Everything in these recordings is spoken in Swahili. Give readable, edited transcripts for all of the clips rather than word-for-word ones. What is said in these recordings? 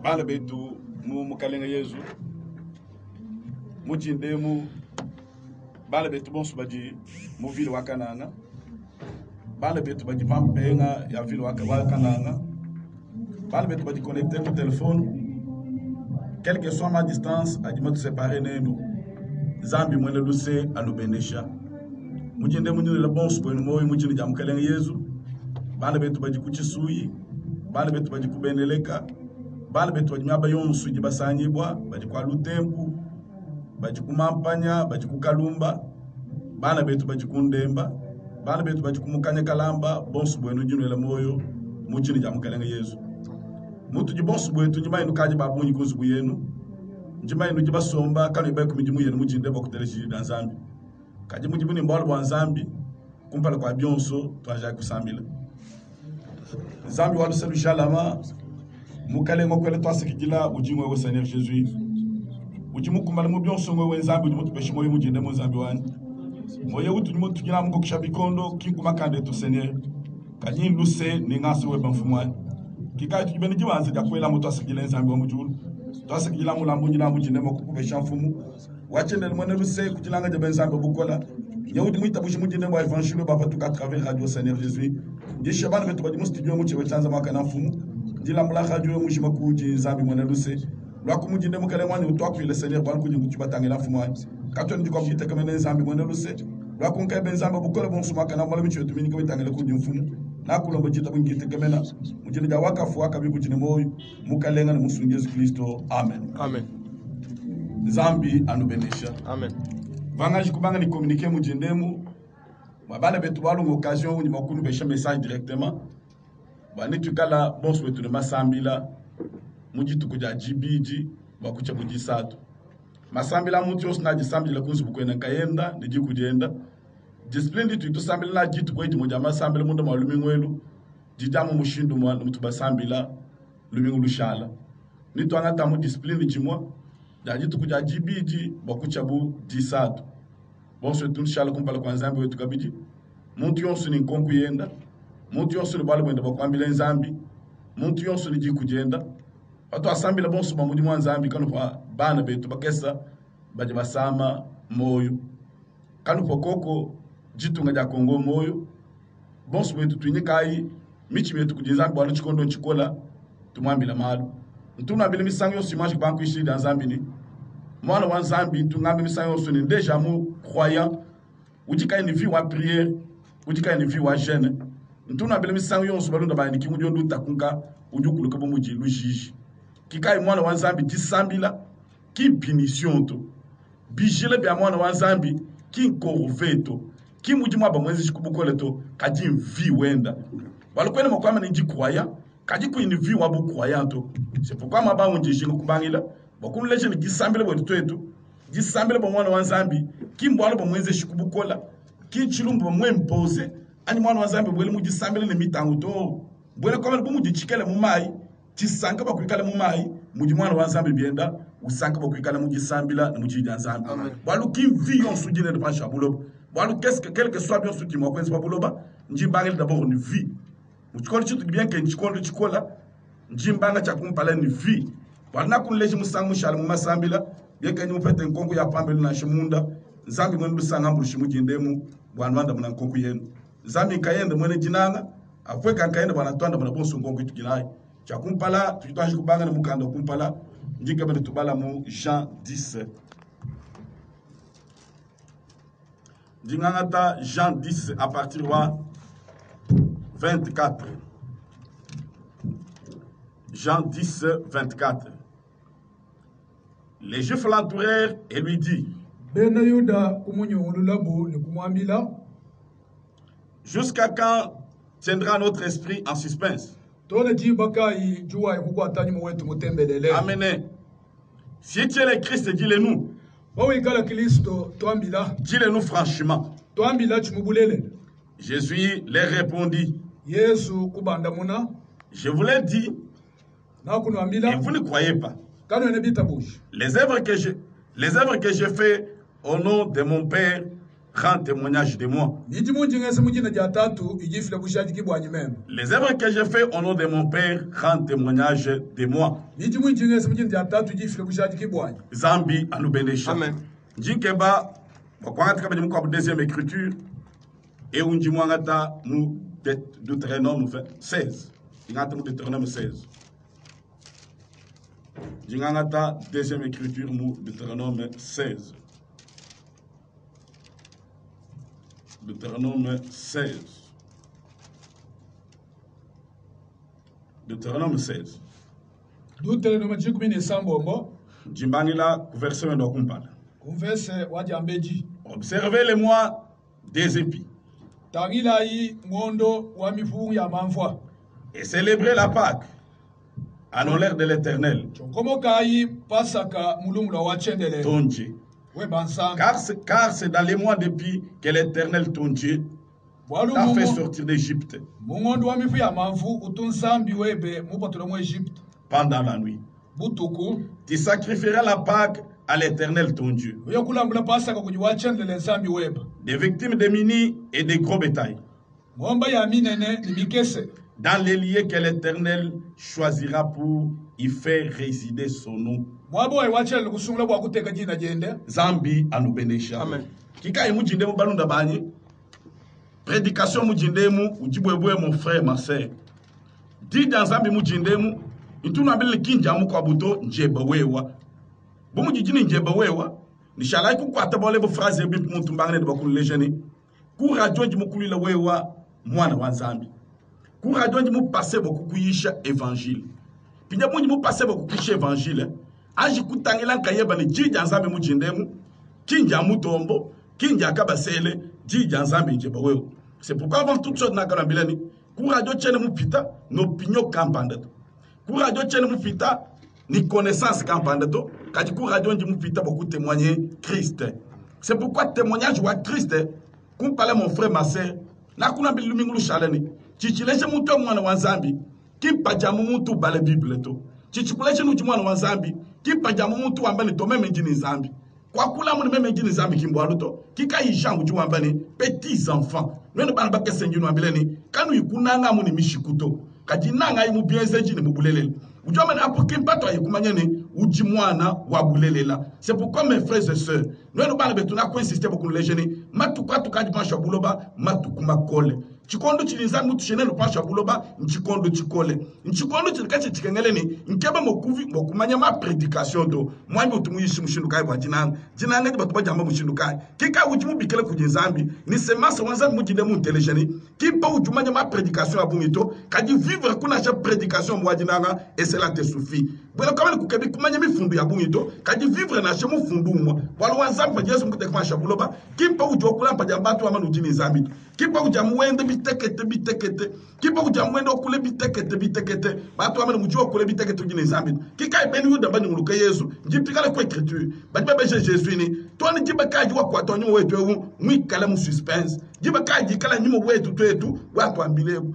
Bana betu mu kalenga Yesu mujindemu bana betu bonsu baji mu vile wakananga bana betu baji pampenga ya vile wakananga bana betu baji connecter au téléphone quelle que soit ma distance adimatu séparer nenu zambi mwene luse alubenesha mujindemu ni la bonsu bwenu moyo mujini jam kalenga Yesu bana betu baji kuchisuyi bana betu baji kubeneleka bana betu banyaba yonsu jibasanyibwa baji kwa lutempu baji kumampanya baji kukalumba bana betu baji kundemba bana betu baji kumukanya kalamba bonsu bwenu jinwela moyo muchini jamukalenga Yesu mutu jibonsu bwetu jimainu kaji babunyi kunzu yenu jimainu jibasomba kanu ibai kumijimu yenu mujindeba kuteleshiji danzambi kaji mujibuni mbalo bwa nzambi kumpala kwa bionso twaja kusambila zambi walu selu shalama mukalengo kwele twasikijila ujimwe we Seigneur Jésus ujimu kumbala mu bionso ngwe nzambi ujimu tupeshi moyo mujinde mu nzambi wani moyo utu ujimu tujina mungo kushabikondo kinkuma kande tu Seigneur kanyi luse ni ngasi we banfumwani kikayi tujibeni jiwanze jakwela mu twasikijila nzambi wa mujulu twasikijila mu lambu njina mujinde mo kukubesha mfumu wachende mwene luse kujilanga jabe nzambi bukola yahudi mwita bushi mujinde mo evangelio baba tuka travers radio Seigneur Jésus jisha bana betu bajimu studio mu chewe chanza mwaka na mfumu dila mulaka jwe mushima kuji nzambi mwana luse lwako mujinde mukale mwani utwaku ile Seigneur bwana kuji mukibatangela mfumwani katoni ndiko mjite kama nzambi mwana luse lwako nkabe nzambi bukola bonsuma kana mwala micho tumini ko bitangela kuji mfumu nakulomba jita bungite kamena mujinde ja wakafu wakabi kujine moyo mukalenga na musungu Yesu Kristo amen Amen. Nzambi anubenesha Amen. vangaji kubanga ni communiquer mujindemu mabana betu balu occasion ni makunu besha message directement bani tukala bonso wetu masambila mujitu kuja jibiji bakucha kujisatu masambila mutu yos na jisambila kunsu bukwena kayenda niji kujenda discipline tu sambila na jitu kwa iti moja masambila munda malumi ngwelu jijamu mushindu mwa mutu basambila lumingu lushala nitu angata mu discipline jimwa jajitu kuja jibiji bakucha bu jisatu bonso wetu nshala kumpala kwa nzambi wetu kabiji mutu yonsu ni nkonku yenda muntu yonso ni balo bwenda bakwambila nzambi muntu yonso ni jikujenda watu asambila bonso bamudi mwa nzambi kanu kwa bana betu bakesa baje basama moyo kanu pokoko jitunga ja Kongo moyo bonso betu twinyikai michi betu kujinzambi bwalo chikondo chikola tumwambila malu ntuna bile misango yonso imaji banku ishiri da nzambi ni mwana wa nzambi tungambi misango yonso ni déjà mu croyant ujikai ni vie wa prière ujikai ni vie wa jeûne ntuna bele misango yonso balunda bani kimujo nduta kunka ujukulu kabo muji lujiji kikai mwana wa nzambi disambila ki punition to bijile bya mwana wa nzambi ki nkorveto ki muji mwaba mwenzi chikubukole to kaji vi wenda balokwene mokwama ni jikwaya kaji ku ni vi wabu kwaya to c'est pourquoi maba unji jingu kubangila bakumleje ni disambile bwetu twetu disambile ba mwana wa nzambi ki mbwalo ba mwenzi chikubukola ki chilumbu mwe impose ani mwana wa nzambi bwele mujisambile ne mitangu to bwele komele bumujichikele mu mai tisanga bakwikala mu mai muji mwana wa nzambi bienda usanga bakwikala mujisambila ne mujija nzambi balu kimvi yonsu jine de pasha buloba balu quel que soit bien ce qui m'a pas buloba njimbangele d'abord une vie mujikolo chitu bien que njikolo chikola njimbanga cha kumpala ni vie wana kunleje musangu mushala mu masambila bien que nyumfete nkongo ya pambele na shimunda nzambi mwenu lusanga mbulushi mujindemu bwanwanda muna nkongo yenu nzambi kayende mwene jinanga afweka kayende bwana twanda bwana bonso ngongo ituginayi cha kumpala tukitwaje kubanga na mukanda kumpala ndike bende tubala mu Jean 10 Dingangata Jean 10 à partir de 24 Jean 10 24 Les Juifs l'entourèrent et lui dit Bena Yuda kumunyululabu ni kumwambila Jusqu'à quand tiendra notre esprit en suspense? Amen. Si tu es le Christ, dis-le nous. Dis-le nous franchement. Jésus leur répondit. Je vous l'ai dit. Et vous ne croyez pas. Les œuvres que je fais au nom de mon Père rendent témoignage de moi. Les œuvres que je fais au nom de mon Père rendent témoignage de moi. Zambi anubenesha. Amen. Jinkeba, deuxième écriture, et on dit mwangata mu Deutéronome 16. Deutéronome 16. Jingangata, deuxième écriture, mu Deutéronome 16. Deutéronome 16. Deutéronome 16. Deutéronome 16. Jimbangila, verset 1 d'Okumpala. Observez les mois des épis. Et célébrez la Pâque en l'honneur de l'Éternel, ton Dieu. Car c'est dans les mois d'épis que l'Éternel, ton Dieu, t'a fait sortir d'Égypte pendant la nuit. Tu sacrifieras la Pâque à l'Éternel, ton Dieu, des victimes de mini et de gros bétail, dans les lieux que l'Éternel choisira pour y faire résider son nom. Zambi anubenesha. Amen. Kika imujinde mu balunda bani. Prédication mujinde mu ujibwebwe mon frère ma sœur. Dis dans Zambi mujinde mu ituna bele kinja mu kwa buto njeba wewa. Bomu jijini njeba wewa. Nishalai ku kwata bole bo phrase bi muntu mbangane de bakulu lejeni. Ku radio ji mukulu le wewa mwana wa Zambi. Ku radio ji mu passer beaucoup kuyisha évangile. Pinya mu ji mu passer beaucoup kuyisha évangile. Aji kutangela nkayeba ni jija nzambe mujindemu kinja mutombo kinja kabasele jija nzambe njeba wewe. C'est pourquoi avant toute chose na kalambilani ku radio chene mupita n'opinion kampandato ku radio chene mupita ni connaissance kampandato kadi ku radio nji mupita beaucoup témoigner Christ. C'est pourquoi témoignage wa Christ kum parler mon frère ma sœur na kuna bilumingulu shalani chichileje muto mwana wa nzambi kimpaja mumuntu bale bible to chichikuleje nuti mwana wa nzambi kipaja mumuntu wambani to meme njini zambi kwa kula mu meme njini zambi kimbwaluto kika yishangu ju wambani petits enfants neno bana bakese njini wambileni kanu yikunanga mu ni mishikuto kati nanga yimu bienze njini mubulelele ujomene apo kimpato yikumanyene uji mwana wa bulelela. C'est pourquoi mes frères et sœurs neno bana betuna ko insister beaucoup les jeunes matukwa tukaji pansha buloba matukuma kole chikondo chilinza mutu chenelo pansha buloba nchikondo chikole nchikondo chilikache chikengeleni nkeba mokuvi mokumanya ma prédication do mwambi utumuyishi mushindukai bwa jinanga ndi batu bajamba mushindukai kika ujimu bikele kujinzambi ni semasa wanzambi mujinde mu intelligent kipa ujumanya ma prédication abungito kaji vivre kuna cha prédication mwa jinanga et cela te suffit bwela kama kukebi kumanya mifundu ya bungito kaji vivre na chemu fundu mwa wala wanzambi bajesu mukute kwa shabuloba kipa ujokula pajambatu ama nujini zambi kipa ujamuende bitekete kipa ujamuende okule bitekete batu ama mujo okule bitekete ujini zambi kika ibeni yuda bani muluka Yesu njipikale kwa écriture bani bebe Jésus ni toni jiba kaji wa kwa tonyo wetu ewu mwikala mu suspense jiba kaji kala nyimo wetu twetu watu ambilebu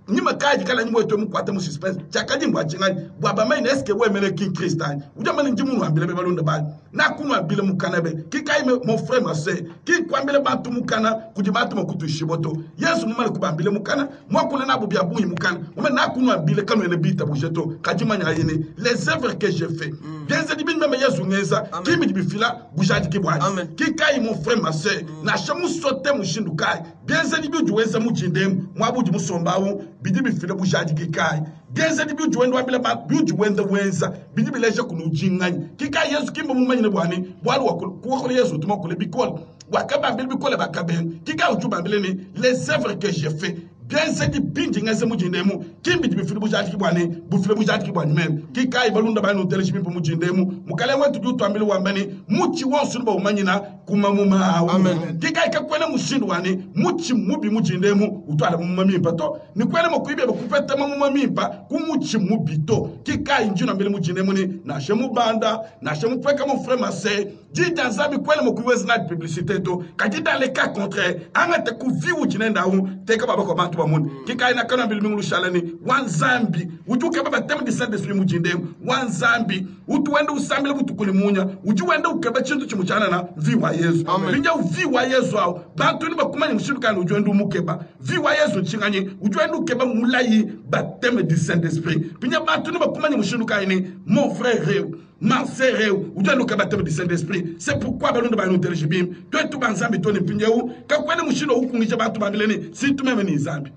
nyima kaji kala nyimo wetu mkwate mu suspense chakaji mbwa chingani bwaba maina eske we mele king Christian ujamani njimu ambilebe balunda bali na kuma bile mukanabe kika mon frère ma sœur ki kwambile bantu mukana kujibatu makutu shiboto Yesu mumale kubambile mukana mwakule na bubya bunyi mukana mume na kunwa bile kanu ene bita bujeto kajimanya yene les œuvres que j'ai fait bien c'est bien même Yesu ngeza kimi dibifila bujaji kibwani kika mon frère ma sœur na shamu sote mushindukai bien c'est bien juwenza mujindem mwabuji musombawo bidibi file bujaji kikai bien c'est bien juwendo wabile ba juwendo wenza bidibi leje kunu jingani kika Yesu kimbo mumanyine bwani bwali wakulu Yesu tumakule bikol wakaba mbili bikole bakaben kika ujuba mbili les œuvres que j'ai fait bien c'est dit binji ngase mujindemu kimbi bifilu bujati kibwane bufile bujati kibwane men kika ibalunda ba no telejibi mujindemu mukale wetu jutu ambili wambani muchi wonsu ba umanyina kumamuma amen kika ikakwele mushindu wani muchi mubi mujindemu utwala mumma mimpa to ni kwele mokuibe bakupeta mumma mimpa kumuchi mubito kika injuna mbele mujindemu ni na shemu banda na shemu peka mon frère Marseille jita nzambi kwele mokuiwezi na publicité to kajita le cas contraire angate kuviwu jinenda hu teka baba ko bantu bamundi kika ina kana mbele mingulu shalani wanzambi utuke baba teme de Saint-Esprit mujindemu wanzambi utuwende usambile butukuli munya ujuwende ukeba chintu chimuchana na viwa Yesu binja viwa Yesu au bantu ni bakumanya mushiruka ujuwende umukeba viwa Yesu chinganye ujuwende ukeba mulayi bateme du Saint-Esprit binja bantu ni bakumanya mushiruka ini mon frère ma sœur ujuwende ukeba bateme du Saint-Esprit c'est pourquoi balonde ba nous téléchibim toi tout banzambi toni pinjeu ka kwene mushiro ukungije bantu babileni si tu même ni zambi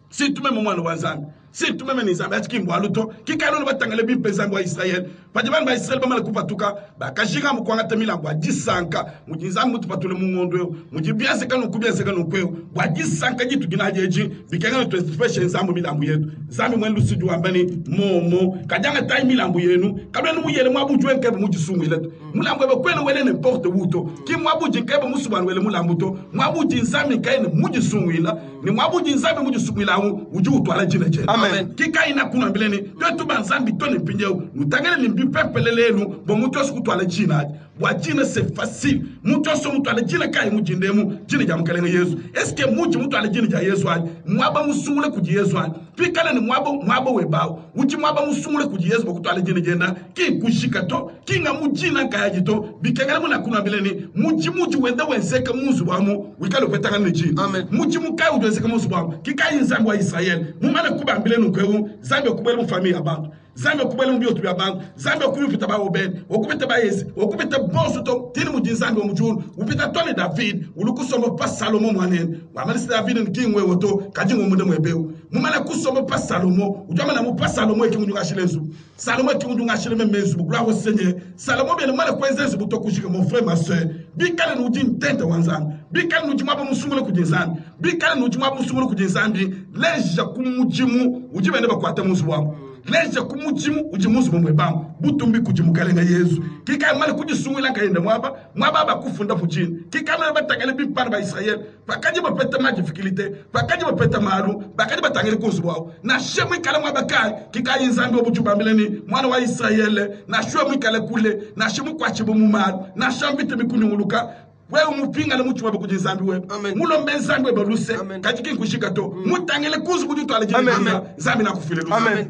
si tu même mwana wa zambi si tu même ni zambi atiki mbwaluto kikalo batangale bi pezambi wa Israël pajibani ba Israël bamala kupatuka bakashika mukwanga temila bwa disanka mujinzambi mutu patule mungondo mujibiase kanu kubiase kanu kweo bwa disanka jitu ginajeji bikanga to special zambi milambu yetu zambi mwendu siju wambani momo kajanga tai milambu yenu kabla nu yele mwabu jwenke mujisungu ile mulambu ebe kwene wele n'importe wuto ki mwabu jinkebe musubanu wele mulambu to mwabu jinzambi kaine mujisungu ila ni mwabu jinzambi mujisungu ila uju utwala jina je amen kika ina kuna mbeleni to tu banzambi to ne pinjeu mutangele ni pepelelenu bo mutosu kutwala jina bwa jina c'est facile mutosu mutwala jina kai mujindemu jina jamkalenga Yesu est-ce que mutwala jina ja Yesu ali mwaba musungule kuji Yesu ali pikala ni mwaba webao uji mwaba musungule kuji Yesu kutwala jina jenda ki kushika to kinga mujina kayaji to bikengala muna kuna mbeleni muji wenda wenzeka muzu bamu wikalo petanga ne jina amen muji mukai udwenzeka muzu bamu kikai nzambi wa Israel mumana kuba mbelenu kweu zambi kubele mu famille abantu zambe kubele mu biotu byabantu zambe kubita ba Obed okubita ba Yese okubita bosu to tini mu jinzambe omujuru upita tole David ulukusomba pa Salomo mwanene wamali David nkingwe woto kajingo munde mwebeu mumala kusomba pa Salomo ujamana mu pa Salomo ekimunjunga shilezu Salomo ekimunjunga shileme mezu bugula wo senye Salomo bele mala kwenzenzu buto kushika mon frère ma sœur bikale no jintente wanzambe bikale no jimaba musumule kujinzambe bikale no jimaba musumule kujinzambe leja kumujimu ujibende bakwata muzu wabo leje kumujimu ujimuzu bomwe bam butumbi kujimukalenga Yesu kika mali kujisungula kaenda mwaba bakufunda fujini kika mali batangale bipana ba Israel bakaje bapeta ma difficulté bakaje bapeta maru bakaje batangale kuzu wao na shemu ikala mwaba kai kika yinzambi obujuba mileni mwana wa Israel na shemu ikala kule na shemu kwa chibo mu maru na shambite bikunyuluka wewe mupinga le muchuma bakujinzambi wewe mulombe nzambi we baluse kajiki nkushika to mutangale kuzu kujitu alejina zambi na kufile amen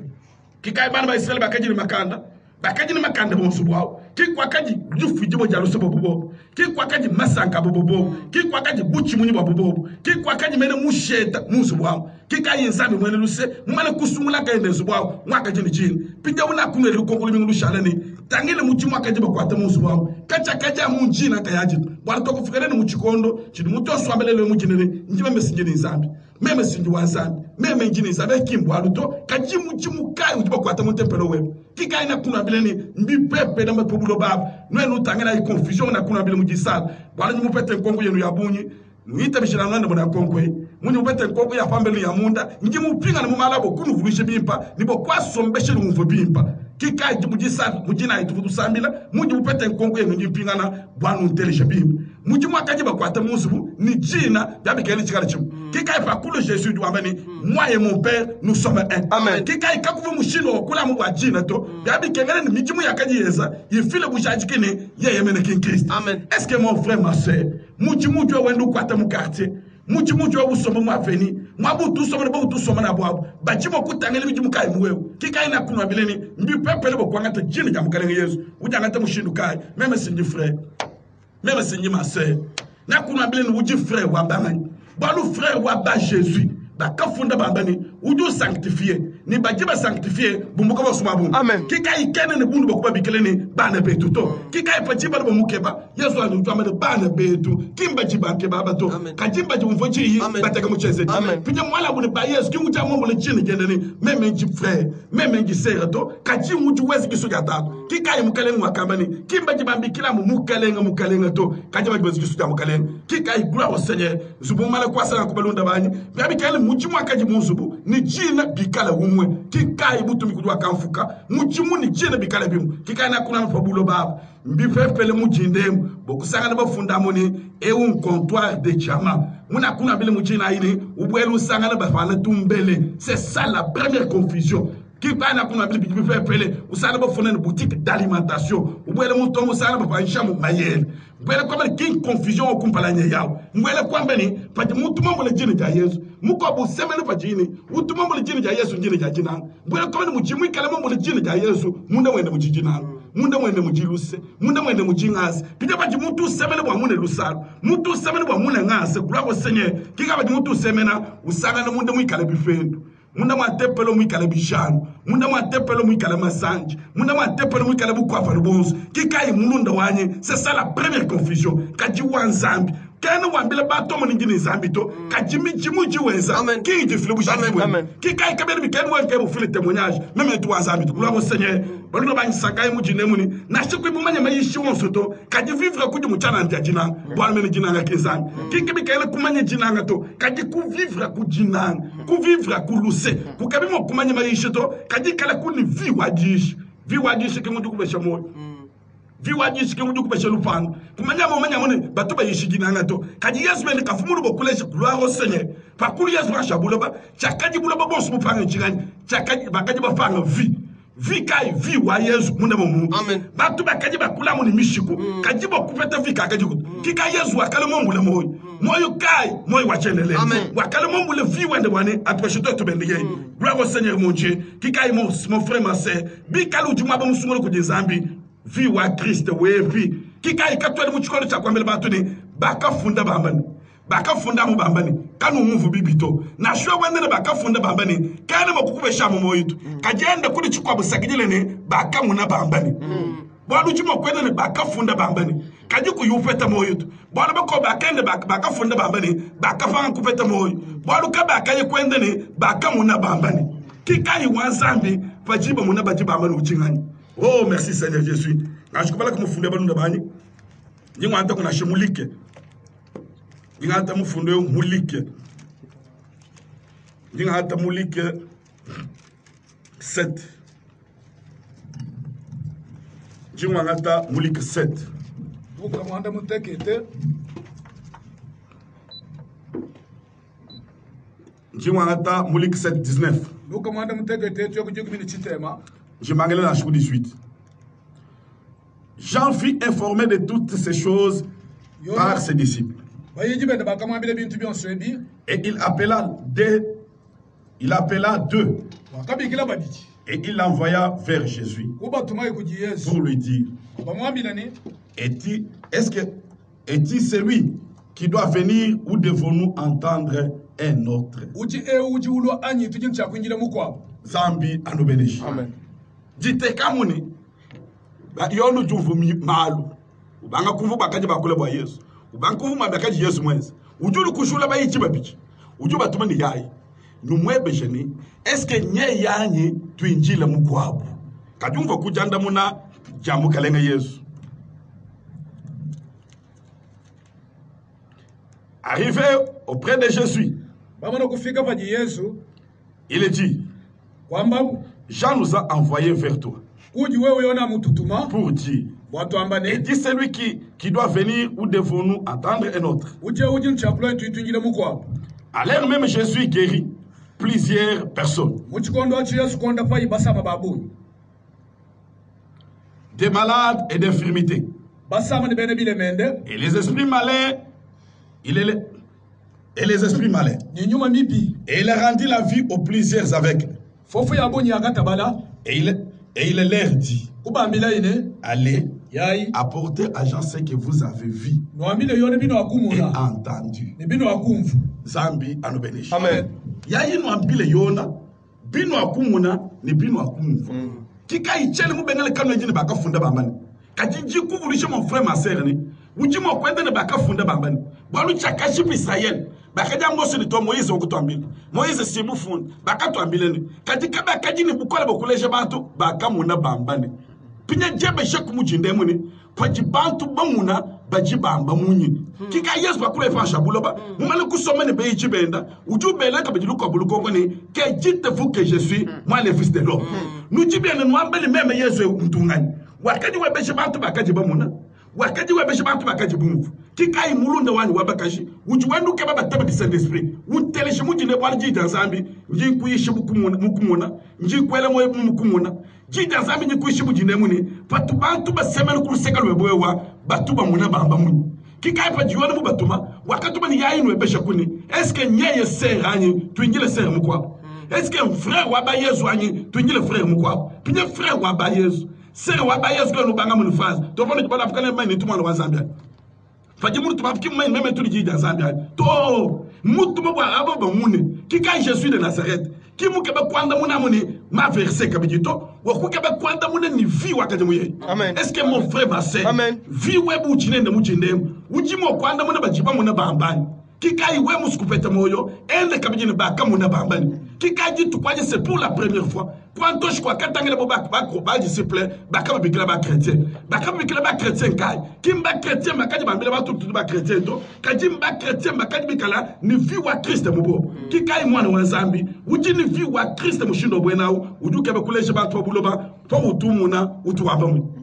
kika bana ba Israel bakajini makanda bonsu wao kikwa kaji jufu jibo jaluso bobo kikwa kaji masanka bobo kikwa kaji buchi munyi bobo kikwa kaji mene musheta musu wao kika yinzambi mwene luse mwana kusumula kaende zu wao mwaka jini chini pinja una kunwe lukongolo mingu shalani tangile muchi mwaka jibo kwata musu wao kaja munjina kayaji bwana toko fukereni muchikondo chini mutoso ambelele mujinene njime mesinjini nzambi meme sinji wanzambi meme njini nzambi kimbo aluto kaji muchi mukai ujibo kwata mutempelo wewe kika ina kuna bileni mbi pepe na mapobulo baba nwenu tangena yi confusion na kuna bile mujisala bwana nyumupete nkongo yenu ya bunyi nuita bishira nanda bona konkwe munyi mupete nkongo ya fambele ya munda nji mupinga na mumalabo kunu vulishe bimpa nibo kwasombeshe lumvo bimpa kika yi mujisala mujina ituvudu sambila munyi mupete nkongo yenu njipinga na bwana unteleshe bimpa munyi mwakaji bakwata musubu ni jina yabi kele chikala chimu kika yi pakulu Jésus du ameni moi et mon père nous sommes un amen kika yi kakuvu mushino okula mu wajina to yabi kengele ni mijimu yakaji yeza yifile bushaji kine yeye mene king Christ amen est-ce que mon frère ma sœur mujimu jwa wendu kwata mu quartier mujimu jwa usomba mu aveni mwabu tu somba bo tu somba na bwabo bajimo kutangele mijimu kai muwewe kika ina kunwa bileni mbi pepele bo kwangata jini jamukalenga Yesu ujangata mushindu kai meme sinji frère meme sinji ma sœur na kunwa bileni uji frère wa bangani balu frère wa ba Jésus ba kafunda bambani uju sanctifier ni bajiba sanctifier bumuka ba sumabu amen kika ikene ne bundu bakuba bikeleni bana betu to kika ipachiba bo mukeba Yesu ali utwamade bana betu kimba jiba ke baba to kajimba jumfochi yi bataka mucheze pija mwala bu ne ba Yesu kimuja mombo le chini gendeni meme nji frère meme nji sœur to kaji muju wezi kisuga tatu kika mukalenga wakambani kimba jibambi kila mukalenga to kaje bajibazi kisuta mukalenga kika igula wasenye zubu mala kwasa kubalunda banyi babi kale mujimu akaji muzubu ni jina bikala umwe kika ibutu mikudwa kamfuka mujimu ni jina bikala bimu kika na kuna fabulo baba mbife pele mujindem bokusanga na bafunda moni et un comptoir de chama muna kuna bile mujina ile ubwelu sanga na bafana tumbele c'est ça la première confusion qui va na kuna bile bife pele usanga bafuna une boutique d'alimentation ubwelu mutomo usanga bafanisha mu mayele ubwelu kwa king confusion okumpalanya yao ubwelu kwamba ni pati mutu mambo le jini ja Yesu muko bu semene pajini mutu mambo le jini ja Yesu jini ja jina ubwelu kwa mujimu ikala mambo le jini ja Yesu munda wende mujijina munda mwende mujiluse munda mwende mujingazi pita baji mutu semene bwa mune lusalo mutu semene bwa mune ngase kulako senye kika baji mutu semena usanga na munda mwikale bifendu munda mwatepelo mwikale bishano munda mwatepelo mwikale masanji munda mwatepelo mwikale bukwafa lubonso kika imulunda wanye c'est ça la première confusion kaji wanzambi kana wambile batomo ningine zambito kajimi jimuji wenza ki jiflebu jiflebu ki kai kabeli bikeni wanke bu file témoignage même toi zambito kulako senye baluno banyisangaye mujine muni na shikwe bumanya mayishi wonsoto kaji vivre kuji muchana ndjina bwana mene jinanga kezani ki kibi kaile kumanya jinanga to kaji ku vivre ku jinanga ku vivre ku luse ku kabimo kumanya mayishi to kaji kala kuni viwajishi ke mudu kubesha moyo viwajishi ke mudu kubesha lupanga kumanya mone batuba yishijinanga to kaji Yesu mene kafumuru bokuleshi kulwa senye pakulu Yesu bashabuloba chakaji buloba bonsu mupanga njigani chakaji bakaji bafanga vi kai vi wa Yesu munda momu amen batu bakaji bakula mu ni mishiku kaji bokupeta vi kakaji ku kika Yesu akale mombule moyo kai moyo wachenele wakale mombule vi wende wane atweshito to bende yeye bravo Seigneur mon Dieu kika mon frère ma sœur bi kalu juma ba musumolo ku dizambi vi wa Christ we vi kika ikatwele mu chikolo cha kwambele batu ni bakafunda bambani bakafunda mu bambani kanu muvu bibito na shwa wende bakafunda bambani kana makukubesha mu moyitu kagenda kuri chikwa busagijile ne bakamuna bambani bwalu chimo kwenda ne bakafunda bambani kaji ku yufeta moyitu bwalu bako bakende bakafunda bambani bakafanga kupeta moyi bwalu ka bakaye kwenda ne bakamuna bambani kikai wanzambi fajiba muna bajiba amanu uchingani. Oh merci Seigneur Jésus ngashikubala kumufunda balunda bani njingwa anta kuna shimulike ngata mufunde mulike ngata mulike 7 njingwa ngata mulike 7 ukamwanda mutekete njingwa ngata mulike 7:19 ukamwanda mutekete cyo kujigumini chitema njimangele na shuku 18 Jean fut informé de toutes ces choses par ses disciples. Et il appela deux. Et il l'envoya vers Jésus pour lui dire, est-il celui qui doit venir ou devons-nous entendre un autre? Zambi anobeneshi. Amen. Dite kamuni yono juvu malu ubanga kuvu bakaje bakule bwa Yesu ubanga kuvu mabakaje Yesu mwezi ujulu kushula bayichi babichi ujuba tumani yayi numwebe jeni eske nye yanyi tuinjile mukwabu kajumva kujanda muna jamu kalenga Yesu. Arrivé auprès de Jésus, il est dit, Jean nous a envoyé vers toi pour dire, est-il celui qui doit venir ou devons-nous attendre un autre? Alors même Jésus guérit plusieurs personnes, des malades et d'infirmités. Et les esprits malins, et les esprits malins. Et il a rendu la vie aux plusieurs aveugles. Et il leur dit, allez, apportez à Jean ce que vous avez vu et entendu. Zambi anobeneshi. Amen. Yayi no ambile yona, bino akumuna ni bino akumvu. Kika ichele mubengale kanu njini baka funda bambani. Kajiji kuvulisha mon frère ma sœur ni. Uji mo kwende ne baka funda bambani. Bwalu chakashi Israël. Bakaja mose ni to Moïse okutwambile. Moïse simu funda baka twambile ni. Katika bakaji ni bukola bokuleje bantu baka muna bambani. pinya jebe sheku mujindemu ni kwa jibantu bamuna bajibamba munyi kika Yesu bakule fa shabulo ba mumale kusoma ne be jibenda ujubela ka bajilu ko buluko ni que dites-vous que je suis moi le fils de l'homme nous jibena nwambele meme Yesu mtungani wakati webeshe bantu bakaji bamuna wakati webeshe bantu bakaji bumvu kika imulunda wani wabakashi ujuwendu ke baba tebe Saint Esprit uteleshe mujine bwali jida zambi nji kuyishi mukumuna nji kwele moye mukumuna jida zambi nji kuyishi mujine muni patu bantu basemene kuluseka lwebwewa batu bamuna bamba muni kika ipa jiwana mu batuma wakati bani yayi nwebeshe kuni eske nyeye sera anyi tuingile sera mukwa eske frère waba Yesu anyi tuingile frère mukwa pinye frère waba Yesu sera waba Yesu kwa nubanga muni faz topone jibala afukane mani tumwana wa Zambia faji mutu mafiki mani meme tuli jida Zambia to mutu mwa abo bamune kika je suis de Nazareth ki mukebe kwanda muna muni ma verset kabijito wakukebe kwanda muna ni vie wakaje muye amen est-ce que mon frère ma sœur amen vie webu uchinende muchindemu ujimo kwanda muna bajiba muna bambani kika iwe muskupete moyo ende kabijini baka muna bambani kika jitu kwaje c'est pour la première fois quand je crois katangele bo ba disciple baka bikila ba chrétien baka bikila ba chrétien kai kimba chrétien makaji bambele ba tutu ba chrétien to kaji mba chrétien makaji bikala ni vie wa Christ mubo kika imwana wa Zambi uji ni vie wa Christ mushindo bwenao ujuke be kuleje ba to buloba to utumuna utuwabamu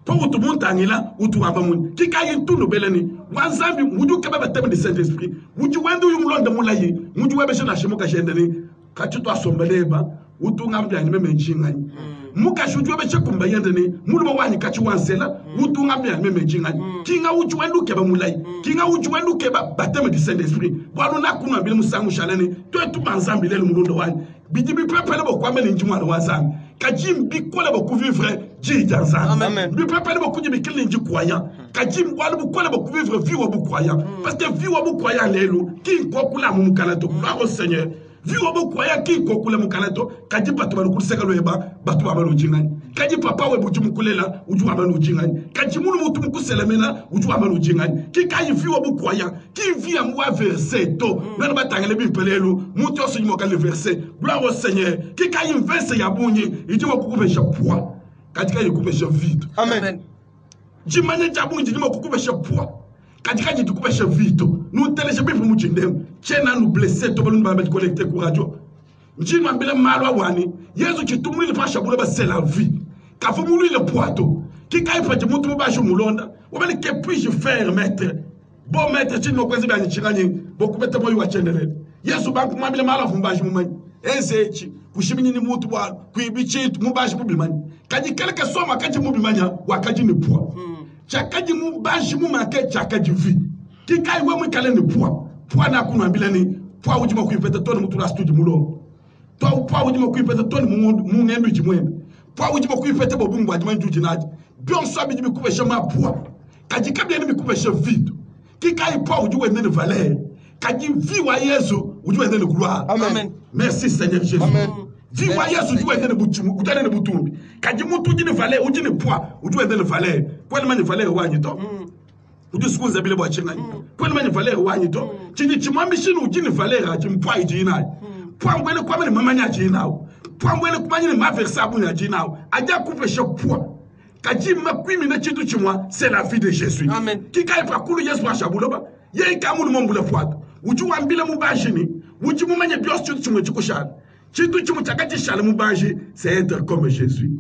po utumuntanila utuwabamu kika yintuno beleni wa Zambi ujuke be teme de Saint Esprit uji wendu yumulonde mulayi uji webe shena shimuka shendeni kati to asombeleba utunga mbya nyime menjingani muka shujwe be chekumba yendeni mulubo wanyi kati wansela utunga mbya nyime menjingani kinga uju wendu keba mulai kinga uju wendu keba bateme de Saint Esprit bwalo nakunu ambile musangu shaleni to etu banzambi lele mulundo wanyi bidibi pepele bo kwamele njimwana wazambi kajim bikole bo kuvivre jija nzambi bi pepele bo kujibi kili nji kwaya kajim bwalo bo kole bo kuvivre viwo bo kwaya parce que viwo bo kwaya lelu kinko kula mumukalato kwa Seigneur viwo bo kwaya kinko kula mukalato kaji batu balukuseka loeba batu babalu jingani kaji papa we buju mukulela uju abalu jingani kaji munu mutu mukuselemena uju abalu jingani kikayi viwo bo kwaya ki via mwa verset to nana batangele bimpelelu mutu osunyi kale verset gloire au Seigneur kikayi verset ya bunyi ijimo kukubesha poa katika yikubesha vito amen jimanye jabunyi ijimo kukubesha poa katika jitukubesha vito nous teleje bipu mujindem chena nous blesser to balunu ba collecter ku radio njino ambele malwa wani Yesu chitumuli fasha bula ba c'est la vie ka fumulu le poato kika ifaje mutu mubasha mulonda wabali que puis-je faire maître bon maître chino kwezi ba nchinganye bokubeta moyo wa chendelele Yesu banku mwambile malwa fumbashi mumanyi ezechi kushibinyi ni mutu bwa kuibichi mubashi bubimani kaji keleke soma kaji mubimanya wakaji ni poa chakaji mubashi mumake chakaji vi kika iwe mwikale ni poa na kuna ambileni poa ujima kuipeta toni mutu la studi mulo poa ujima kuipeta toni mungendu jimwembe poa ujima kuipeta bobungu wajima njuji naji bion sabi jimi kubesha ma poa kaji kabia ni mikubesha vitu kika ipoa ujuwe nene valer kaji vi wa Yesu ujuwe nene gloire amen merci Seigneur Jésus amen vi wa Yesu ujuwe nene buchumu ujane nene butumbi kaji mutu ujini valer ujini poa ujuwe nene valer kwani mani valer wanyi to uju sikuza bile bwa chingani kwani mani valer wanyi to chini chimwambi shinu ujini valer ajimpwa ijina poa ngwele kwa mani mamanya ajinao poa ngwele kumanyi ni maversa abunya ajinao aja kupesha poa kaji makwimi na chitu chimwa c'est la vie de Jésus amen kika ipa kulu Yesu ashabuloba ye kamulu mombule fuato uju wambile mubashini uju mumanye bios chitu chimwe chikushana chitu chimwe chakati shale mubashi c'est être comme Jésus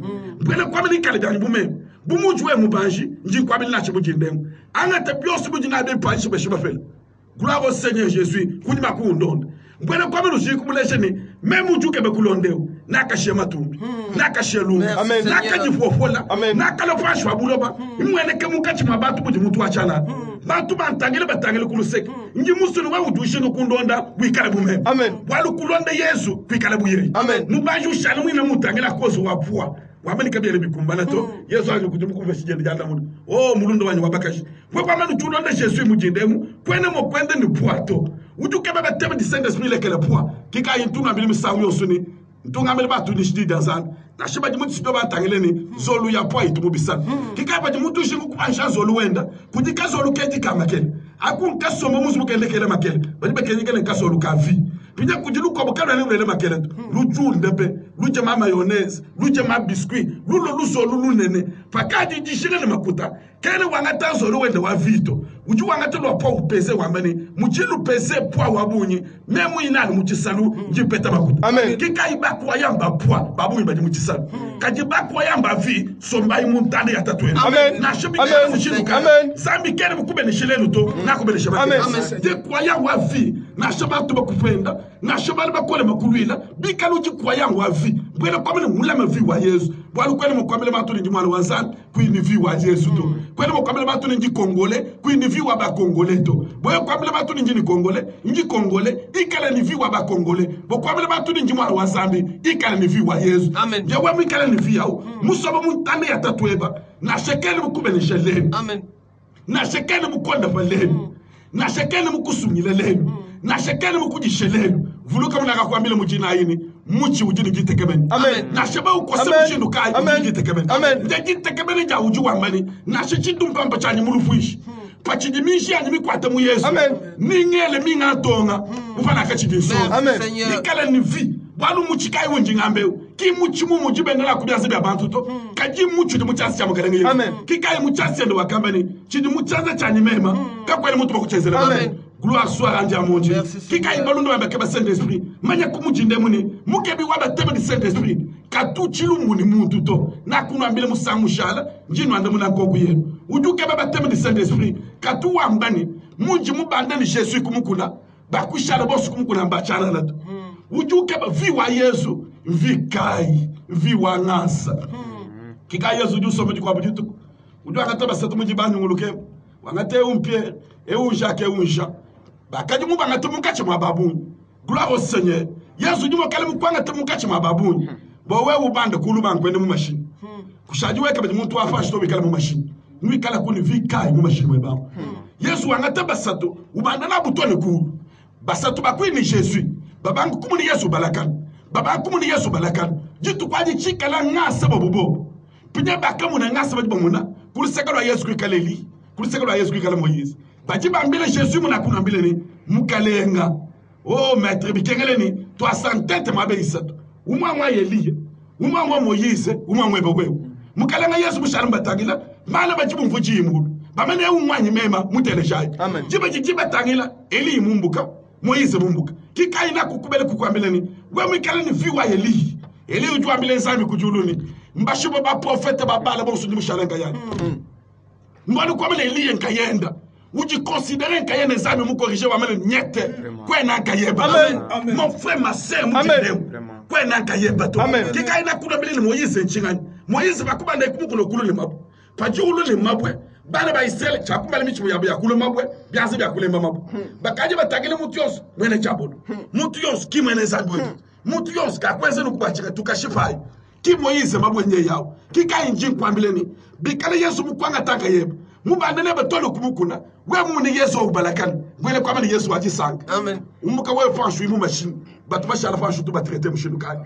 mbele kwa mani kale byanyi bume bumujuwe mubashi nji kwa mani nachi mujindemu angate bios mujina abe panshi beshiba fele gloire au Seigneur Jésus kunima kuundonda mbele kwa mani ujiku mulesheni memu ujuke bekulondeu naka shema tumbi naka shelu naka jifofola naka lopashi wabuloba imwene kemukachi mabatu buji mutu wachana batu bantangile batangile kuluseke nji musunu wa ujushe nukundonda wikale bume walu kulonda Yesu kwikale buye mubanji ushani mwina mutangile kozo wapua wabani kabiyele bikumbana to Yesu ali kutumu kuveshijende janda mudu mulundo wanyu wabakashi kwa manu chulonda Yesu mujindemu kwene mo kwende ni puato ujuke baba tebe di Saint Esprit lekele pua kika yintuna mbili misawu yosuni ntunga mbele batu nishidi danzana na shiba jimutu sido bantangeleni zolu ya pua itumu bisana kika yapa jimutu shingu kupansha zolu wenda kujika zolu keji kamakele aku nkaso momuzu mukende kele makele badibe kenye kele nkaso zolu kavi Pija kujilu kwa bukana ni ulele makeleto. Luju ndepe, luje ma mayonnaise, luje ma biscuit, lulu so lulu nene. Pakaji jishile ni makuta. Kene wangata zoro wende wa vito. Uju wangata lo po upese wamani. Mujilu pese poa wabunyi. Memu inani mujisalu jipeta makuta. Amen. Kika ibaku wa yamba poa babunyi baji mujisalu. Kajibaku wa yamba vi somba imundane ya tatuenu. Amen. Na shebi Amen. kene mushilu ka. Amen. Zambi kene mukube ni shile luto. Na kube ni sheba. Amen. De kwa ya wa vi. Na sheba tuba kupenda. Na sheba liba kole makuluila. Bika luji kwa ya wa vi. Bwele kwa mene mula me vi wa Yesu. Bwalu kwele mkwamele matuni njimwana wanzani. Kuini vi wa Yesu to. Kwele mkwamele matuni nji Kongole. Kuini vi wa ba Kongole to. Bwele kwamele matuni njini Kongole. Nji Kongole. Ikale ni vi wa ba Kongole. Bwakwamele matuni njimwana wanzambi. Ikale ni vi wa Yesu. Amen. Jawa mikale ni vi yao. Musoba muntane ya tatueba. Na shekele mkube ni shelenu. Amen. Na shekele mkonda palenu. Na shekele mkusumile lenu. Na shekele mkujishelenu. Vuluka mnaka kuambile mujina ini. Muchi ujini jitekemeni. Amen. Na sheba ukose mshindu kai ujini jitekemeni. Amen. Nja jitekemeni ja ujuwa mani. Na shichidu mpamba chani mulufuishi. Pachidimishi animi kwa temu Yesu. Amen. Ningele minga tonga. Ufana kachidiso. Amen. Nikale ni vi. Walu muchikai wenji ngambeu. Ki muchi mu mujibe ndala kubiazi bia bantu to. Kaji muchi di muchasi cha mkarenge Yesu. Amen. Kikai muchasi ndo wakambani. Chidi muchaza chani mema. Kakwele mutu bakuchezele. Amen. Gloire soit rendue à mon Dieu. Kikai balundo wa bekeba Saint-Esprit. Manya kumujinde muni. Mukebi waba tebe di Saint-Esprit. Katu chilu muni muntu to. Na kuna mbele musangu shala. Njinu ande muna kogu yenu. Ujuke baba tebe di Saint-Esprit. Katu wambani. Munji mubanda ni Jesu kumukuna. Bakushala bosu kumukuna mbachana lato. Ujuke ba vi wa Yesu. Vi kai. Vi wa ngasa. Kikai Yesu uju somo jikwa bujitu. Uju akataba satu mujibanyu nguluke. Wangate umpie. Eunja ke unja. Bakaji mu bangate mu kache mababuni. Gloire au Seigneur. Yesu nyuma kale mu kwanga te mu kache mababuni. Bo we ubande kuluma ngwene mu machine. Kushaji weka bati muntu afa shito bikala mu machine. Nui kala kuni vika mu machine mu babo. Yesu wangate basatu ubanda na butone ku. Basatu bakwi ni Jésus. Babangu kumuni Yesu balakan. Babangu kumuni Yesu balakan. Jitu kwaji chikala ngasa bobo. Pinya bakamu na ngasa bobo muna. Kuliseka Yesu kukaleli. Kuliseka Yesu kukala Moïse. Bajiba mbele Jésus muna kuna mbele ni mukalenga. Oh maître bikengele ni to asantete mabe isato. Umwa Elie, umwa Moïse, umwa Bewe. Mukalenga Yesu musharamba tagila, mala bajibu mvuji imulu. Bamene umwa nyimema mutelejai. Amen. Jiba tagila Elie mumbuka, Moïse mumbuka. Kika ina kukubele kukwambele ni we mikale ni viwa Elie. Elie ujua mbele nzami kujuluni. Mbashibo ba profete babala bonsu ni mushalenga yani. Mbanu kwa mbele Elie nkayenda. Uji considérer un cahier des amis, vous corrigez, vous avez niette. Quoi n'a cahier Amen. Mon frère, ma sœur, mon Dieu. Quoi n'a cahier bateau. Amen. Qui a n'a coulé le Moïse et Chingan. Moïse va couper des coups le couleur de map. Pas du tout le maboué. Bana Israël, tu as coupé le michou, il y a coulé maboué. Bien sûr, il y a coulé mabou. Bakadi va taguer le moutios, mais les jabot. Moutios, qui mène les aboués. Moutios, qui a quoi c'est nous quoi, tout caché faille. Qui Moïse maboué yao. Qui a une jean kwambileni. Bikale Yesu mukwanga takayeb. Mubandane batolo kumukuna we muni Yesu ubalakan wele kwa mani Yesu aji sang Amen. umuka we fanshu imu machine batu bashala fanshu tu batrete mushinu kai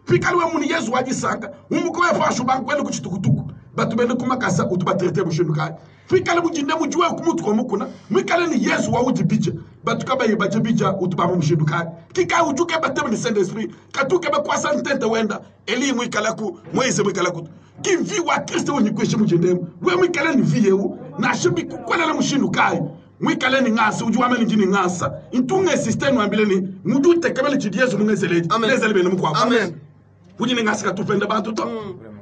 pikali we muni Yesu aji sang umuka we fanshu bank wele kuchitukutuku batu bene kumakasa utu batrete mushinu kai pikali mujinde mujuwe kumutu kumukuna mikali ni Yesu wa uji biche batu kaba yebaje bicha utu bamu mushinu kai kika ujuke bateme ni Saint-Esprit katuke ba kwa santente wenda Eli mwikalaku Moise mwikalaku ki vi wa Kristo woni kweshe mujendemu we mwikala ni vi yewu na shibi kukwela mushindu kai mwikala ni ngasa ujuwa mali njini ngasa intunge system wambile ni mudu tekemele chidi Yesu mungezeleji nezele bene mukwa Amen. Ujini ngasa katupenda bantu to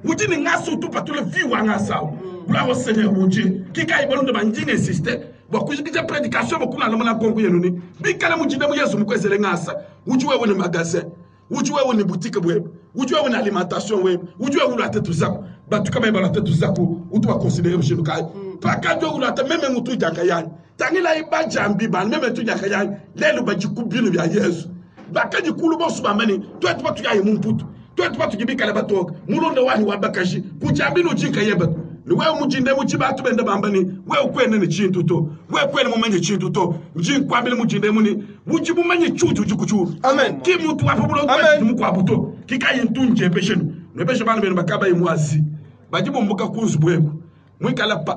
ujini ngasa utupa tule vi wa ngasa gloire au Seigneur mon Dieu kika ibalondo banjine system bakujikija prédication bakuna namana kongo yenuni bikala mujindemu Yesu mukwezele ngasa ujuwe woni magasin ujuwe woni boutique web ujuwe woni alimentation web ujuwe woni atetu zako batu kama ibala atetu zako utuwa considérer chez nous kai pakajo woni ate meme mutu jakayani tangila iba jambi ban meme tu jakayani lelo bajikubinu bya Yesu bakaji kulu bosu bamani to tu batu yaye mumputu to tu batu gibika labatok mulonde wani wabakashi kujambinu jinka yeba ni wewe mujinde mujibatu bende bambani wewe kwene ni chintu to wewe kwene mumenye chintu to njin kwabile mujinde muni mujibu menye chutu jukuchu Amen. Ki mutu wapobulo kwene mukwa buto kikaye ntunje peshenu nebeshe bana bene bakaba imwazi bajibu mbuka kunzu bweko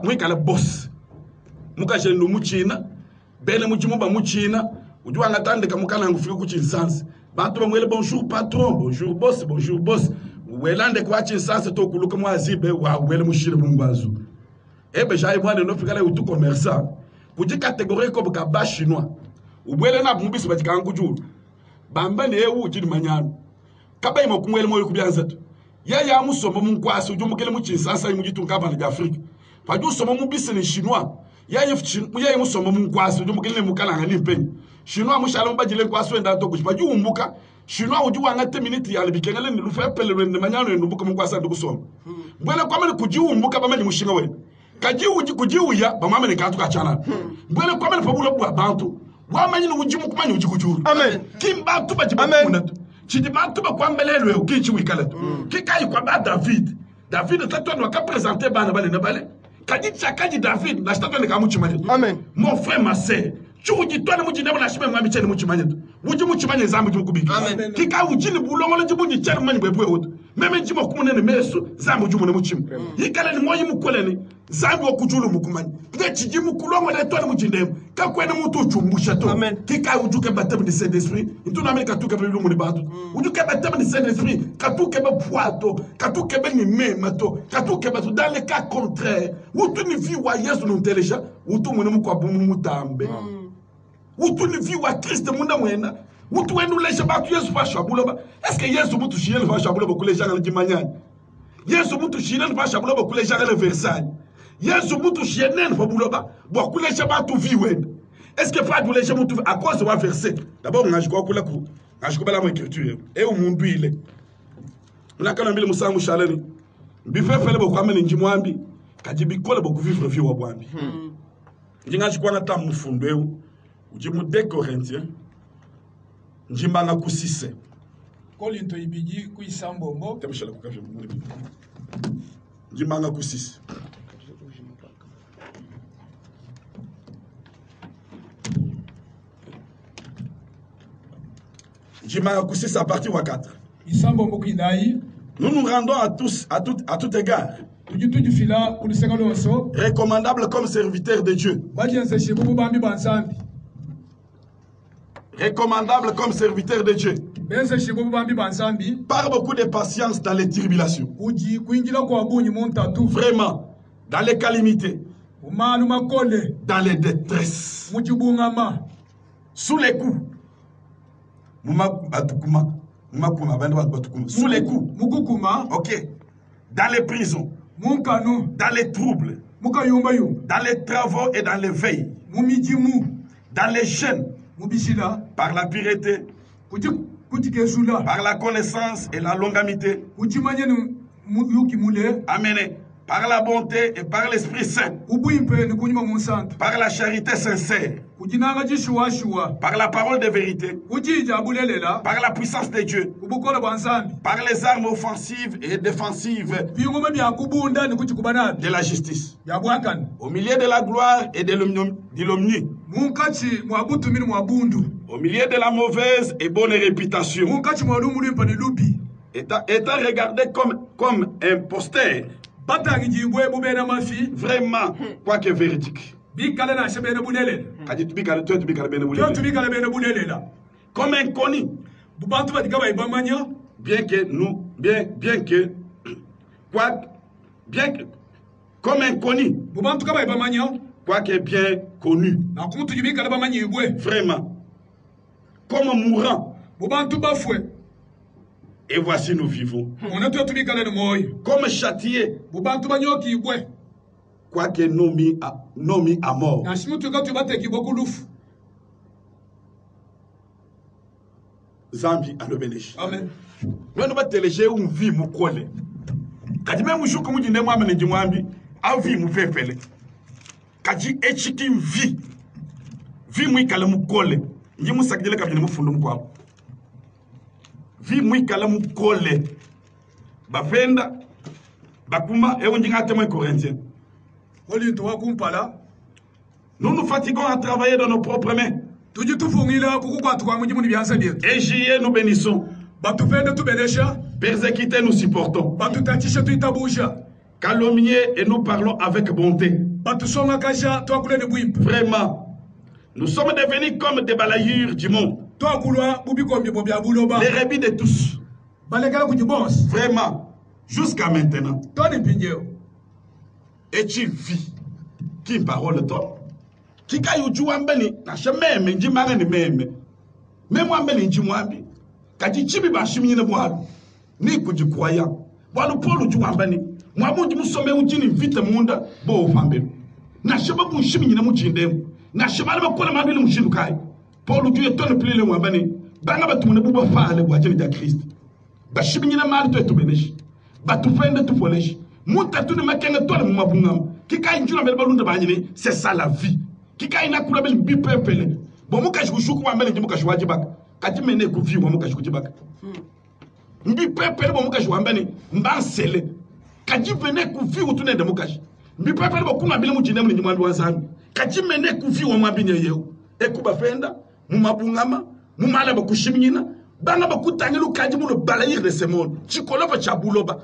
mwikala boss mukashenu muchina bene mujimuba muchina Uju angatande kamukana ngufika kuchinsansi. Bantu bamwele bonjour patron, bonjour boss, bonjour boss. Welande kwa chinsansi to kuluka mwazibe wa wele mushire mungwazu. Ebe jaye mwana no fikala utu commerçant. Kuji catégorie ko ba chinois. Ubwele na bumbisi batika ngujuru. Bamba ne ewu jini manyano. Kaba imo kumwele moyo kubyanzetu. Ya musoma munkwasi uju mukele mu chinsansi mujitu nkaba na Afrique. Paju soma mubisi ni chinois. Ya musoma munkwasi uju mukele mukala ngani mpenyi. Chinois mushala mbajile kwasi wenda to kujipa ju umbuka. Chinois uju wangate minute ya libikengele ni lufa pele wende manyano ndubuka munkwasa ndukusoma. Mbwele kwa mene kuji umbuka bamani mushinga we. Kaji uji kuji uya bamama ne kantu kachana. Mbwele kwa mene pabulo bwa bantu. Wamanyi uji mukumanyi uji kujuru. Amen. Kimba tuba jiba kunatu. Chidi bantu ba kwa mbelelo yo kichi wikaletu. Kikai kwa ba David. David tato no ka présenter bana bale na bale. Kaji chakaji David na stato ne kamuchi manje. Amen. Mon frère ma sœur. Chuji twana muji ndabo na shibe mwami chene muchi manje. Uji muchi manje zamu ji mukubiki. Amen. Kika uji ni bulongo le jibuji chene manje bwe wotu. Meme jimo kumunene meso zamu ji muchi. Yikale ni moyi mukoleni. Zambi okujulu mukumanyi. Pide chiji mukulongo le twana muji ndemo. Ka kwene mutu chumbusha to. Amen. Kika ujuke batem de Saint-Esprit. Into na Amerika tuke be lumu ni batu. Ujuke batem de Saint-Esprit. Katuke be poato. Katuke be ni memato. Katuke be dans le cas contraire. Utu ni vi wa Yesu no teleja. Utu mwene mukwa bumu mutambe. Utu ni vi wa Christ munda mwena. Utu wenu leja batu Yesu fa shabuloba. Est-ce que Yesu mutu shiyele fa shabuloba kule janga le jimanyani? Yesu mutu shiyele fa shabuloba kule janga le Versailles. Yesu mutu shiyele fa buloba bo kule jaba tu vi wenda. Est-ce que pas doule jaba mutu à cause de wa verset? D'abord ngajiko kula ku. Ngajiko bala mo écriture. E o mundu ile. Unakana mbele musa mushaleni. Bife fele bo kwamene njimwambi. Kajibi kole bo kuvivre vi wa bwambi. Ngajiko na tamu fundeu. Ujimu 2 Corinthiens. Njimbanga kusise. Kolinto ibiji kuisambombo. Temeshala kukafya mungu. Njimbanga kusise. Njimbanga kusise à partir wa 4. Isambombo kinai. Nous nous rendons à tous, à tout égard. Tujutuju fila kuliseka lonso. Recommandable comme serviteur de Dieu. Bajense shibubu bambi bansambi. Recommandable comme serviteur de Dieu. Par beaucoup de patience dans les tribulations. Vraiment, dans les calamités. Dans les détresses. Sous les coups. Sous les coups. Ok. Dans les prisons. Dans les troubles. Dans les travaux et dans les veilles. Dans les jeûnes. Par la pureté, par la connaissance et la longanimité, amen, par la bonté et par l'Esprit Saint, par la charité sincère, par la parole de vérité, par la puissance de Dieu, par les armes offensives et défensives de la justice, au milieu de la gloire et de l'omni, au milieu de la mauvaise et bonne réputation, étant regardé comme un posteur, vraiment, quoique véridique. Comme inconnu, comme inconnu, quoique bien connu, vraiment, comme mourant, et voici nous vivons, comme châtié, quoique nommé à mort. Zambi alobeneshi. Amen. Nous va téléger une vie mu kole. Kadi même jour comme dit moi amene jimwambi, a vie mu fefele. Kadi echiki vie. Vie mu ikala mu kole. Njimu sakdele kabine mu fundu mu kwa. Vie mu ikala mu kole. Ba fenda bakuma e onjinga témoin corinthien. Nous nous fatiguons à travailler dans nos propres mains. Et j'y nous bénissons. Persécutés, nous supportons. Calomniés et nous parlons avec bonté. Vraiment, Nous sommes devenus comme des balayures du monde. Les rébis de tous. Vraiment, jusqu'à maintenant. Et tu vis. Qui parole toi? Qui kayu juambeni na shememe njimanga ni meme. Même moi mbeni njimwambi. Kati chibi ba shimi ne bwa. Ni kujikwaya. Bwa Paul juambeni. Mwa mu musome unjini vite munda bo fambelo. Na sheba bu shimi ne mujindem. Na sheba ba kola mabili mushindukai. Paul ju etone plele mwambeni. Banga batu ne buba faale bwa jeni ja Christ. Ba shimi ne mali to etubeneshi. Ba tu fende tu foleshi. Munta tu ne makenga tole mu mabungam. Kika injuna mbele balunda banyine, c'est ça la vie. Kika ina kula beli bipe pele. Bo muka shuku wa mbele ndimuka shwaji baka. Kati mene ku vi wa muka shuku baka. Bipe pele bo muka shwa mbele mbansele. Kati mene ku vi utune de muka. Bipe pele bo kuna bile mujine mu ndimwandu wanzami. Kati mene ku vi wa mwabinye yeo. Ekuba fenda, mu mabungama, mu mala ba kushiminyina, banga ba kutangilu kaji mu le balayir de ce monde. Chikoloba chabuloba.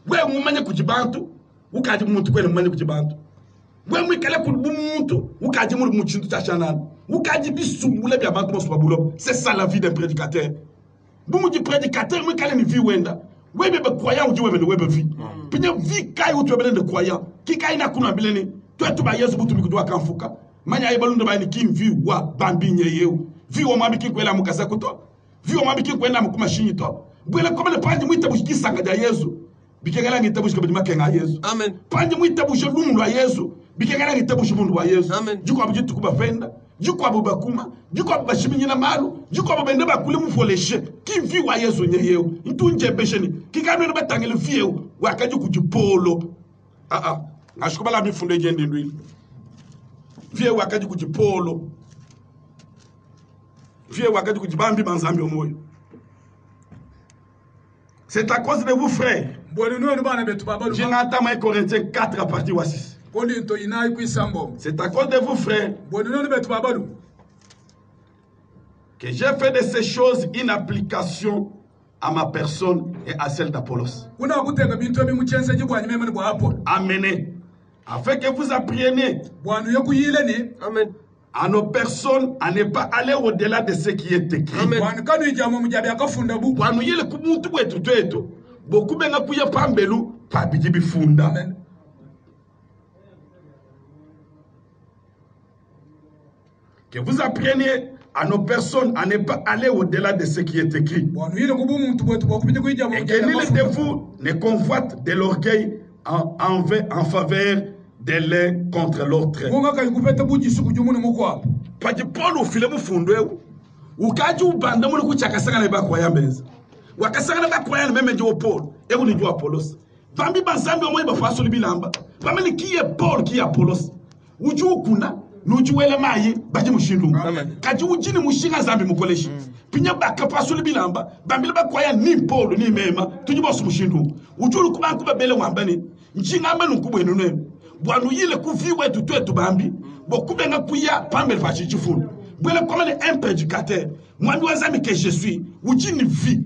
We mu manye kujibantu. Ukaji muntu kwene mwene kujibantu. Bwe mwikale kubu muntu, ukaji mwene muchintu tachanana. Ukaji bisumule bia bantu moswa bulo. C'est ça la vie d'un prédicateur. Bumu di prédicateur mwikale ni vie wenda. Webe be croyant uji webe webe vie. Pinye vie kai utu webe de croyant. Kika ina kuna bileni. Tuwe tuba yesu butu mikudua kanfuka. Manya yebalunda ba ni kim vie wa bambi nye yeu. Vie wa mwambi kikwela mukasa kuto. Vie wa mwambi kikwela mukuma shinyi to. Bwele kome le panji mwita bushikisanga ja yesu. Bikengala ngitabushika bidima kenga Yesu. Amen. Panje mwitabusha lumu lwa Yesu. Bikengala ngitabushika mundu wa Yesu. Amen. Juko abujitu kubafenda, juko abubakuma, juko abashiminyina malu, juko abende bakule mufoleshe. Ki vi wa Yesu nyeyeo. Ntunje besheni. Kikano ne batangele vieu wakaji kujipolo. Ngashikubala mifundo ejendi ndwili. Vieu wakaji kujipolo. Vieu wakaji kujibambi banzambi omoyo. C'est à cause de vous, frères. J'entends 1 Corinthiens 4 à partir de 6. C'est à cause de vous, frères, que j'ai fait de ces choses une application à ma personne et à celle d'Apollos. Amenez, afin que vous appreniez. Amen. À nos personnes, à ne pas aller au-delà de ce qui est écrit. Amen. Que vous appreniez à nos personnes à ne pas aller au-delà de ce qui est écrit. Et que nul de vous ne convoite de l'orgueil en faveur de l'un contre l'autre. Parce que Paul au filet mufundo ukaji ubanda muri kuchakasanga na bakwaya mbeza wakasanga na bakwaya na meme jo Paul e uni jo Apollos bambi banzambi omwe bafaso libilamba bameni ki e Paul ki Apollos uju kuna nujuwele mayi baje mushindu kaji ujini mushinga zambi mukoleshi pinya bakapaso libilamba bambi bakwaya ni Paul ni mema tujibosu mushindu ujuru kubankuba bele wambani njinga mbenu kubwenu nene bwanu yile kuviwe tutu bambi bokubenga kuya pambele fachi chifunu bwele komene un prédicateur mwami wazami que je suis ujini vie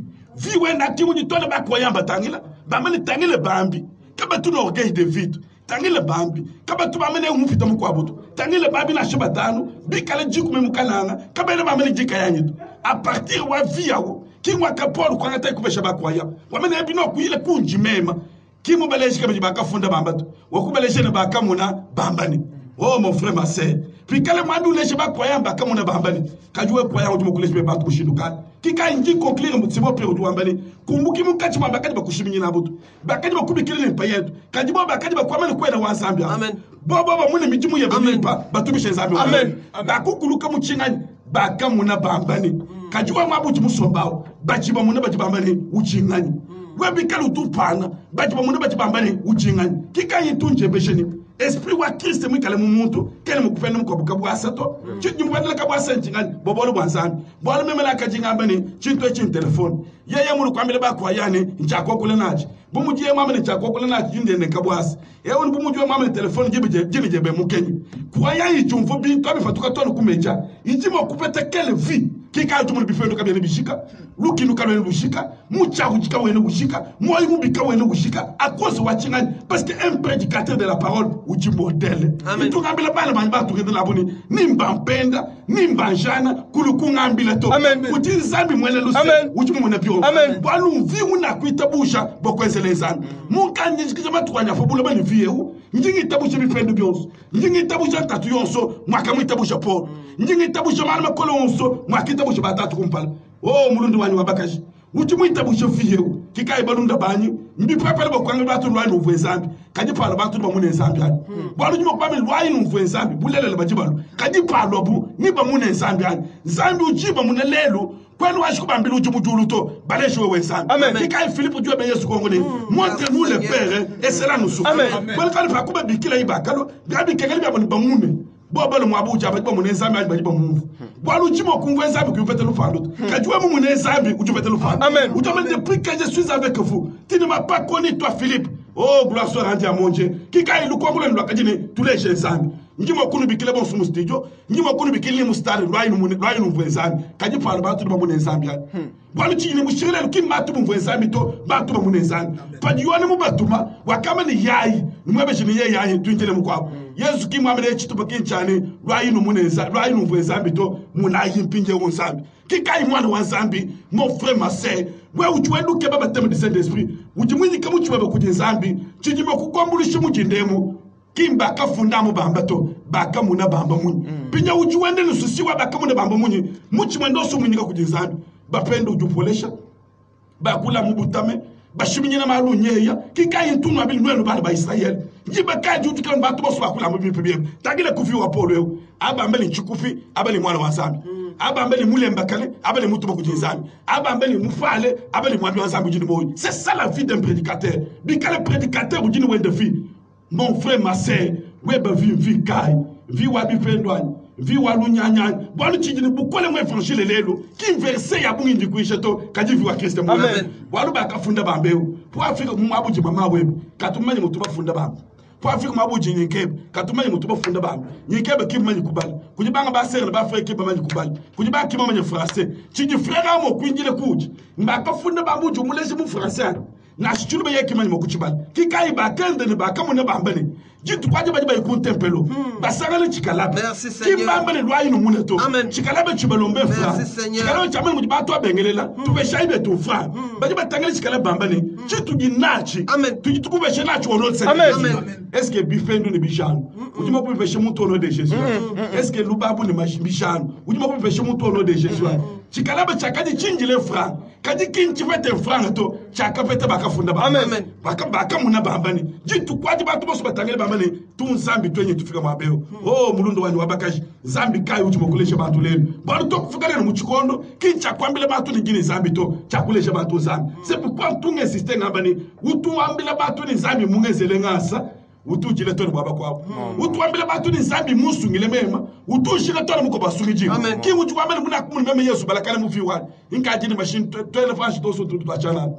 wenda ti unyi tole bakoyamba tangila bamene tangile bambi kaba tu l'orgueil de vide tangile bambi kaba tu bamene umufita mukwabuto tangile bambi na shibatanu bikale jiku memukananga kaba ile bamene jika yanyitu à partir wa vie yawo kingwa ka Paul kwa ngata kubesha bakwaya wamene ebino kuyile kunji mema kimu baleshi kaba jibaka funda bambatu wakubaleshi ne bakamuna bambani. Oh mon frère, ma sœur. Puis quand le mandou les chebas croyants, bah comme on a bambani. Quand je croyant au collège, mais pas tout chez nous. Qui quand il dit conclure un petit peu plus au douambani. Kumbuki mon kati ma bakadi bakushimi na butu. Bakadi bakubikile ne payet. Quand je vois bakadi bakwamene kwa na wansambia. Amen. Bobo mune mijimu ya bampa. Batubi chez Zambia. Amen. Bakukuluka muchingani. Bakamuna bambani. Quand je vois mabuti musombao. Bachiba mune bachibambani uchingani. Webikalu tupana. Bachiba mune bachibambani uchingani. Kika yitunje besheni. Esprit wa Christ mwikale mumuntu kele mukufenda mukobuka bwasato chimwendela kabwasa njingani bobolo bwanzani bwalo memela kajinga bani chinto chin telefone yeye mulu kwamile bakwa yani nchako kule nachi bumujiye mwamile nchako kule nachi jinde ne kabwasa yewe bumujiye mwamile telefone jibije jebe mukenyi kwa yayi chumfu bi kabi fatuka tonu kumeja ijimo kupete kele vi kika tu mu bifendo kabene bishika luki nu kabene bushika mucha kujika wene bushika moi mu bika wene bushika à cause wachinga parce que un prédicateur de la parole uji modèle tu ngambila bana bana tu de la boni nimba mpenda nimba jana kuluku ngambila to uji nzambi mwele lusi uji mu na pio balu vi una kuitabusha bokwenzele zambi mukanyi kizama tukanya fobula bani vieu njingi tabusha bifendo byonso njingi tabusha tatu yonso mwaka mwitabusha po njingi tabusha mama kolonso mwaka tabusha batatu kumpala oh mulundu wanyu wabakashi uji mwitabusha vieu kikai balunda banyi mbi papa bo kwanga batu lwa no vwezambi kaji pala batu ba mune zambi ani balu jimo pame lwa no vwezambi bulele bajibalu kaji pala bu ni ba mune zambi ani zambi ujiba mune lelo kwenu washikubambila uji mujuluto baleshe wewe zambi kikai Philippe Dieu be Yesu kongole montre-nous le père et cela nous souffre kwenu kali fa kuba bikila ibakalo gabi kegeli ba mune bobo le mwabuja ba mune zambi ani ba muvu balu jimo kungwe zambi ku fete lufando kajwe mu mune zambi uji fete lufando utomene depuis que je suis avec vous tu ne m'as pas connu toi Philippe oh gloire soit rendue à mon Dieu kikai lukongole ndo akajini tuleshe zambi njimo kunu bikile bon sumu studio njimo kunu bikile mu stade lwayi nu vwezambi kaji pala ba tu ba mune zambi bwalu chini mushirele lukim batu mu vwezambi to batu ba mune zambi padione mu batuma wakama ni yayi numwebe chini yayi twinjele mu kwabo Yesu kimwamele chituba kinchane lwayi nu vwezambi to munayi mpinje wonzambi kikai mwana wa zambi mon frère ma sœur we uchiwe luke baba teme de Saint-Esprit uchimwini kamu chiwe bakuje zambi chijime kukombulisha mujindemu kimba kafunda mu bamba to baka muna bamba munyi pinya uchiwende nususiwa baka muna bamba munyi muchimwendo so munyika kujizambi bapendo ujupolesha bakula mubutame bashiminyina malu nyeya kikai ntunu abili nwenu bana ba Israel njiba kaji utukana batu boso bakula mubipebye tagile kufi wa polo abambeli nchikufi abali mwana wa zambi abambeli mulemba kale abali mutuba kujizambi abambeli mufale abali mwana wa zambi jini boyi c'est ça la vie d'un prédicateur bikale prédicateur bujini wende fi mon frère ma sœur weba vi kai vi wabi pendwani vi walu nyanya bwalu chijini bukole mwe franchile lelo ki verset ya bungi ndikuisheto kaji vi wa Kristo mu bwalu bakafunda bambeu po Afrika mu abuji mama webu katumanye mutuba funda bambe po Afrika mu abuji nyikebe katumanye mutuba funda bambe nyikebe kimanyi kubali kujibanga ba sere ba frère kiba manyi kubali kujibanga kiba manyi français chiji frère amo kwinjile kuji mbakafunda bambuji umulezi mu français na shichulu ba yeki manyi mokuchibali kikai ba kende ne ba kamune bambane jitu kwaje baje bayi kuntempelo basangale chikalabe kimbambane lwayi no muneto chikalabe chibalombe fra chikalabe chamani mu bato abengelela tubeshaibe tu fra baje batangale chikalabe bambane jitu ginachi tujitukubeshe nachi onotse est-ce que bifendo ne bijano ujima ku bifeshe muntu ono de Jésus est-ce que lubabu ne mashibishano ujima ku bifeshe muntu ono de Jésus chikalabe chakaji chinjile fra kaji kinchi fete fra to chakafete bakafunda ba baka muna bambane jitu kwaje bato boso batangale bambane tu zambi twenye tufika mabeo oh mulundu wani wabakashi zambi kai uchimokulesha bantu lelo bwana to kufika lelo muchikondo kincha kwambile bantu ni gine zambi to chakulesha bantu zambi c'est pourquoi tu ngesiste ngambani utu ambila bantu ni zambi mungezele ngasa utu jile toni baba kwabo utu ambila bantu ni zambi musungile mema utu shile toni muko basumiji ki utu kwambile muna kumuni meme Yesu balakale mufi wani inka jini machine 12 francs to so tu twachana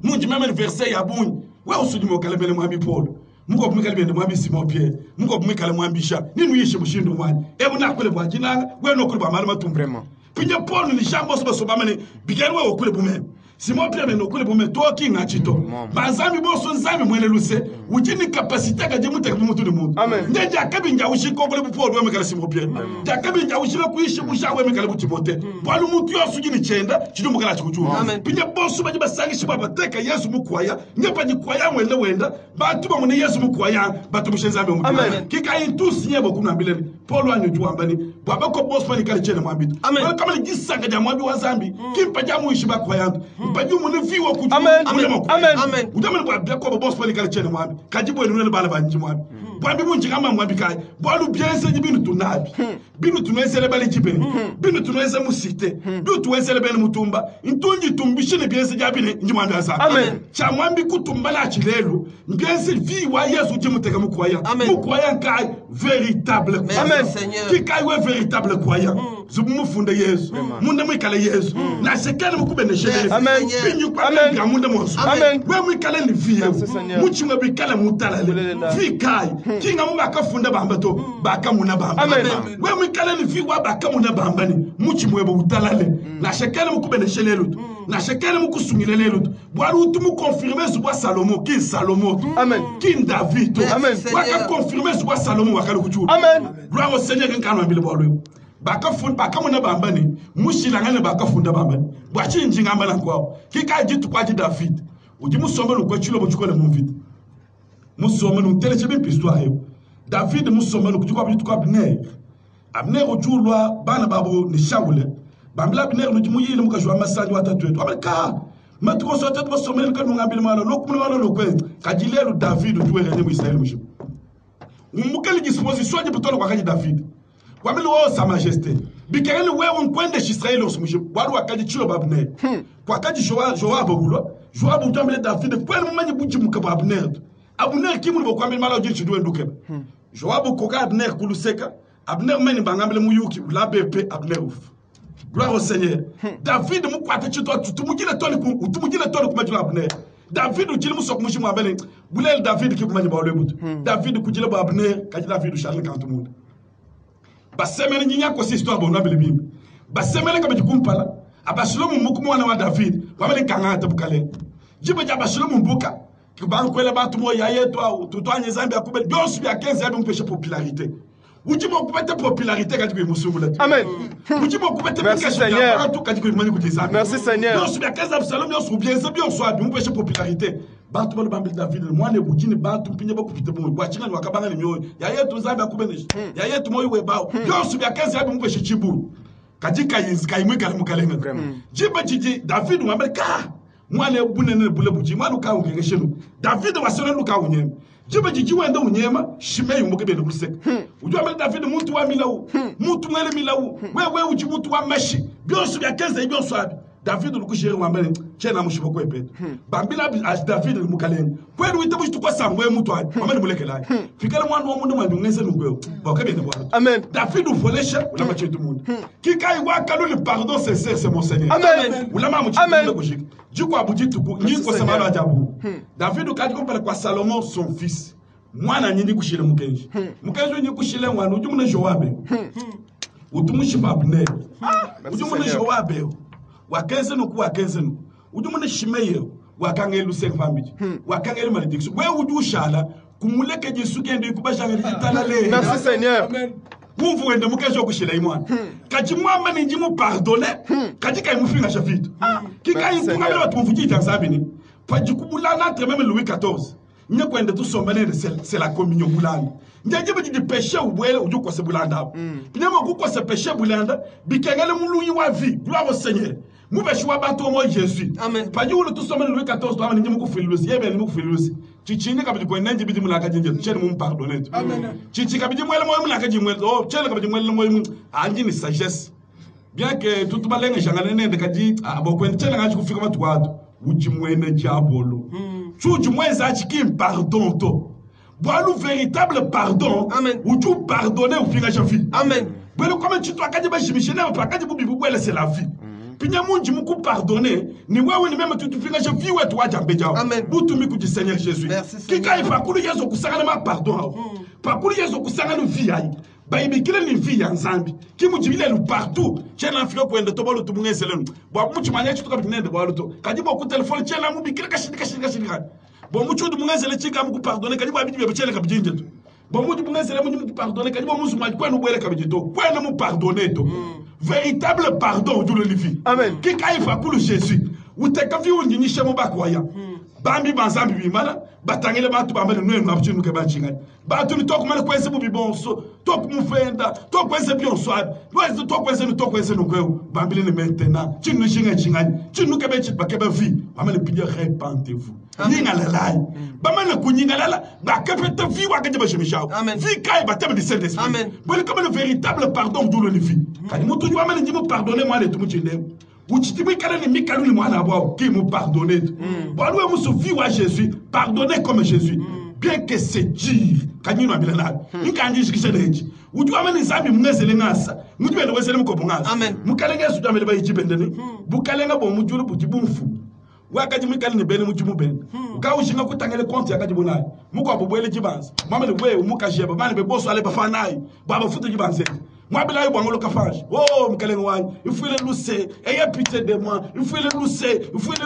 munji meme verset ya bunyi we usudi mokalebele mwambi Paul muko kumikale bende mwambi Simon Pierre muko kumikale mwambi Sha ninu yishe mushindu mwani ebu nakule bwa jinanga we nokule bwa malama tumbrema pinje Paul ni jambo soba soba mane bigani we okule bume Simon Pierre nokule bume toki ngachito bazami boso nzami mwene luse ujini kapasite ka jemute ka mutu ni mundu ndeje akabi nja ushiko kule bu Paul we mekale Simon Pierre jakabi nja ushiko kuishi musha we mekale bu Timote bwalu mutu yosu jini chenda chidumu kala chikuchuru pinje boso baje basangishi baba teka Yesu mukwaya nyepa jikwaya mwende wenda batuba mune Yesu mukwaya batumushe nzambe mutu kika intusi nyebo kunambile Paul wanyu juambani baba ko boso mani kale chene mwambito kama ni gisanga ja mwambi wa zambi kimpa jamu ishi bakwaya mpaju mune viwa kuju amen udamene bwa beko boso mani kale chene mwambi kajibu enu nene bala banji mwambi bwambi munji kama mwambi kai bwalu biense jibinu tunabi binu tunweze le bali jibeni binu tunweze musite binu tunweze le bene mutumba intunji tumbishine biense jabine nji mwambi asa cha mwambi kutumba na chilelu biense viwa Yesu jimuteka mukwaya mukwaya kai véritable Qui est véritable croyant. Zumu funda Yesu. Munda mwikale Yesu. Na shekani mukube neshele. Amen. Binyu kwa bia munda mwosu. Amen. We mwikale ni via. Muchi mwikale mutalale. Vi kai. Kinga munga kafunda bambato. Baka muna bamba. Amen. We mwikale ni vi wa baka muna bamba ni. Muchi mwebe utalale. Na shekani mukube neshele lutu. Na shekani mukusungile lutu. Bwaru utumu confirmer zubwa Salomo. Kin Salomo. Amen. Kin David. Amen. Waka confirmer zubwa Salomo wakalu kuchuru. Amen. Gloire au Seigneur nkano ambile bwalu. Baka muna bambani mushilangane baka funda bambani bwachi njinga mbala kwao kika jitu kwa David uji musombe lokwa chilo bochukole mu vite musombe no teleche bien histoire yo David musombe lokwa chukwa bitu kwa Abner ojulwa bana babo ni Shaule bambla Abner no jimuyile mukajwa masanji watatu wetu abalika matu ko sote to sombe kan ngambile mala lokuma mala lokwe kajilelo David tuwele ne mu Israel mushimu umukali disposition de butolo kwa David Wamili wao sa majesté. Bikele wewe nkwende Israeli osumushi. Wadu wakaji chilo babne. Kwa kaji Joab bulwa. Joab utamile David kweli mumanyi buji mukaba Abner. Abner kimu ni bokwamile mala ojiri chiduwe nduke. Joab koka Abner kuluseka. Abner meni bangambile muyuki la BP Abner uf. Gloire au Seigneur. David mukwate chito tumugile toni kumajula Abner. David ujili musokumushi mwabele. Bulel David kibumanyi ba olebutu. David kujile ba Abner kaji David ushalini kantu muda. Basemele nyinya kwa histoire bonwa bilibimbi basemele ka bajikumpala abashilomu mukumu wana wa David wamele kangata bukale jibe ja bashilomu mbuka kibangu kwele batu mo yayeto au tutwanye zambi akube byosu bya 15 yabi mpeshe popularité ujibo kupete popularité kati kumusungula Amen. Ujibo kupete batu kati kumani kutizama Merci Seigneur. Byosu bya 15 Absalom yosu bien c'est bien soit mpeshe popularité batu balo bambi David mwane bujini batu mpinye bakupite bumwe bwachinga wakabanga ni myoyo yayeto zambi akubenesha yayeto moyo webao byosu bya 15 yabi mpeshe chiburu kajika yizika imwika mukalenga jibe jiji David mwambele ka mwane bunene bule buji mwane ka ungengeshenu David wasone luka unyema jibe jiji wende unyema shimei umukebe kuseka ujua mbele David muntu wa milau muntu mwele milau wewe uji muntu wa meshi byosu bya 15 ibyosu abi David lukushire wambele chena mushibo kwepeto bambila as David mukalenga kweli wite buji tukwa sangwe muntu wa wambele mulekela fikale mwana wa mundu mwandu ngeze nungwe bakebe ne bwana Amen. David ufolesha ulama chetu mundu kika iwaka le pardon sincère c'est mon Seigneur Amen. ulama mu chetu kushika jiko abuji tuku nyiko samalo ajabu David kaji kompale kwa Salomon son fils mwana nyindi kushile mukenji mukenji nyindi kushile mwana ujumune Joabe utumushi babne ujumune Joabe wakenze nuku wakenze nuku ujumune Shimeye wakangelu sekfambiji wakangelu malédiction wewe ujushala kumuleke Jesu kende kubashanga litalale. Merci Seigneur. Amen. Mumvu wende mukezo kushila imwana kaji mwamba ninji mu pardonner kaji kai mufinga chapitre kika intunga bela watu mvuji tanzabini paji kubulana entre même Louis XIV nye kwende tu sombele c'est la communion bulana njaje bidi di péché ubwele uju kwa sebulanda nyama ku kwa se péché bulanda bikengele muluyi wa vie gloire au Seigneur mubeshwa bato mo Jésus Amen. paji ulu tu sombele Louis XIV to amani nje muku filusi yebe ni muku filusi chichini kabidi kwa nanje bidi mulaka jinje chene mu pardonner tu chichi kabidi mwele moyo mulaka jinje oh chene kabidi mwele moyo anji ni sagesse bien que tout balenga jangana nende kaji abokwende chene ngachi kufika matu watu uji mwene diabolo chuji mwenza chikim pardon to boilu véritable pardon uju pardonner ufika chafi Amen. bwele comme tu toi kaji ba jimishene pa kaji bubi bwele c'est la vie pinya munji muku pardonner ni wewe ni même tu fika chafi wetu wajambe jao butumi ku Seigneur Jésus kika ifa kulu yezo kusangana ma pardon pa kulu yezo kusangana vie ai Baby kile ni vie ya nzambi kimu jibile lu partout chena fio kwende to bolo tubungezelenu bo muchu manyachi tuka binende bolo to kajibo ku telephone chena mu bikira kashindika bo muchu tubungezele chika mu pardonner kajibo abidi be chele kabijinde to bo muchu tubungezele mu pardonner kajibo musu mali kwenu bwele kabijito kwenu mu pardonner to véritable pardon du le livi Amen. Kika ifa kulu Jésus uteka vi unyinyishe mu bakwaya bambi banzambi bimala batangele batu bambele nwe nabutinu ke bachinga batu ni tokumale kwese bu bibonso tokumufenda tokwese byonso wese tokwese nukweu bambile ne maintenant chinu chingani chinu ke bechi bakebe vi bamale pide repentez-vous ninga lalai bamane kunyinga lala bakepete vi wakaje bashimishao vi kai batebe de saint esprit boli comme le véritable pardon du le vie kani mutu ni wamane ndimo pardonner moi le tumuchinde Uchitimi kale ni mikalu ni mwana wao qui me pardonner. Bon nous musu vie wa Jésus, pardonner comme Jésus. bien que c'est dur kanyi no bilana nkandi jikiseleji uju amani zambi mngezele ngasa mujwe wesele mukobungasa mukalenge su jamele bayijibendene bukalenga bo mujulu bujibumfu wakaji mikali ne bene mujumu bene ka ushinga kutangele konti yakaji bonai muko bobwele jibanza mama le we mukajeba mane be boso ale bafanai baba futu jibanze mwabila yo bwangolo kafaje oh mukalenga wani ifuile luse eye pitié de moi ifuile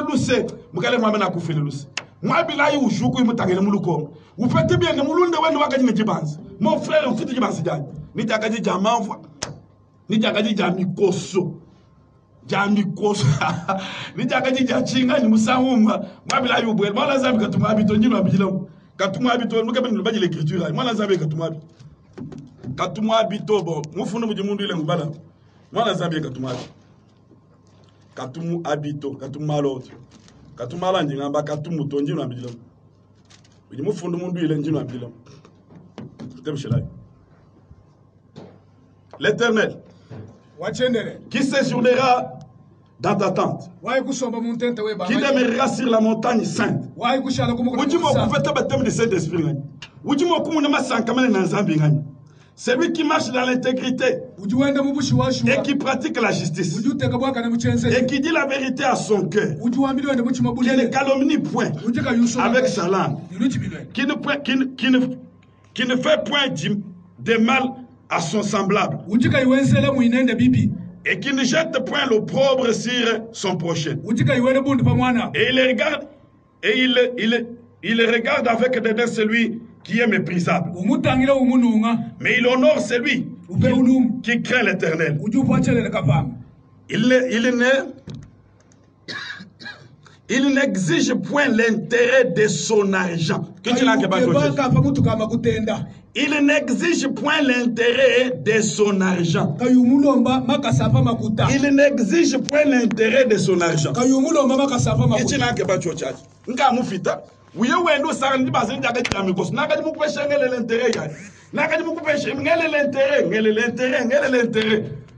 luse mukalenga mama na kufile luse mwabila yo ushuku imutangele muluko ufete bien ne mulunde wende wakaji ne jibanza mon frère futu jibanza jani ni jakaji jamanvwa ni jakaji jamikoso jamikoso ni jakaji jachinga ni musangumba mwabila yo bwel mala zambi katuma abito njino abijilo katuma abito mukabe ni baji l'écriture mala zambi katuma abito katuma abito bo mufundu mujimundu ile ngubala mala zambi katuma katumu abito katuma lot katuma la njingamba katumu tonjino abijilo uji mufundu mundu ile njino abijilo temshela l'Éternel qui séjournera dans ta tente, qui demeurera sur la montagne sainte. Celui qui marche dans l'intégrité et qui pratique la justice et qui dit la vérité à son cœur, qui ne calomnie point avec sa langue, qui ne fait point de mal à son semblable et qui ne jette point l'opprobre sur son prochain. Et il regarde il regarde avec dédain celui qui est méprisable. Mais il honore celui qui craint l'Éternel. Il n'exige point l'intérêt de son argent. Il n'exige point l'intérêt de son argent. Il n'exige point l'intérêt de son argent.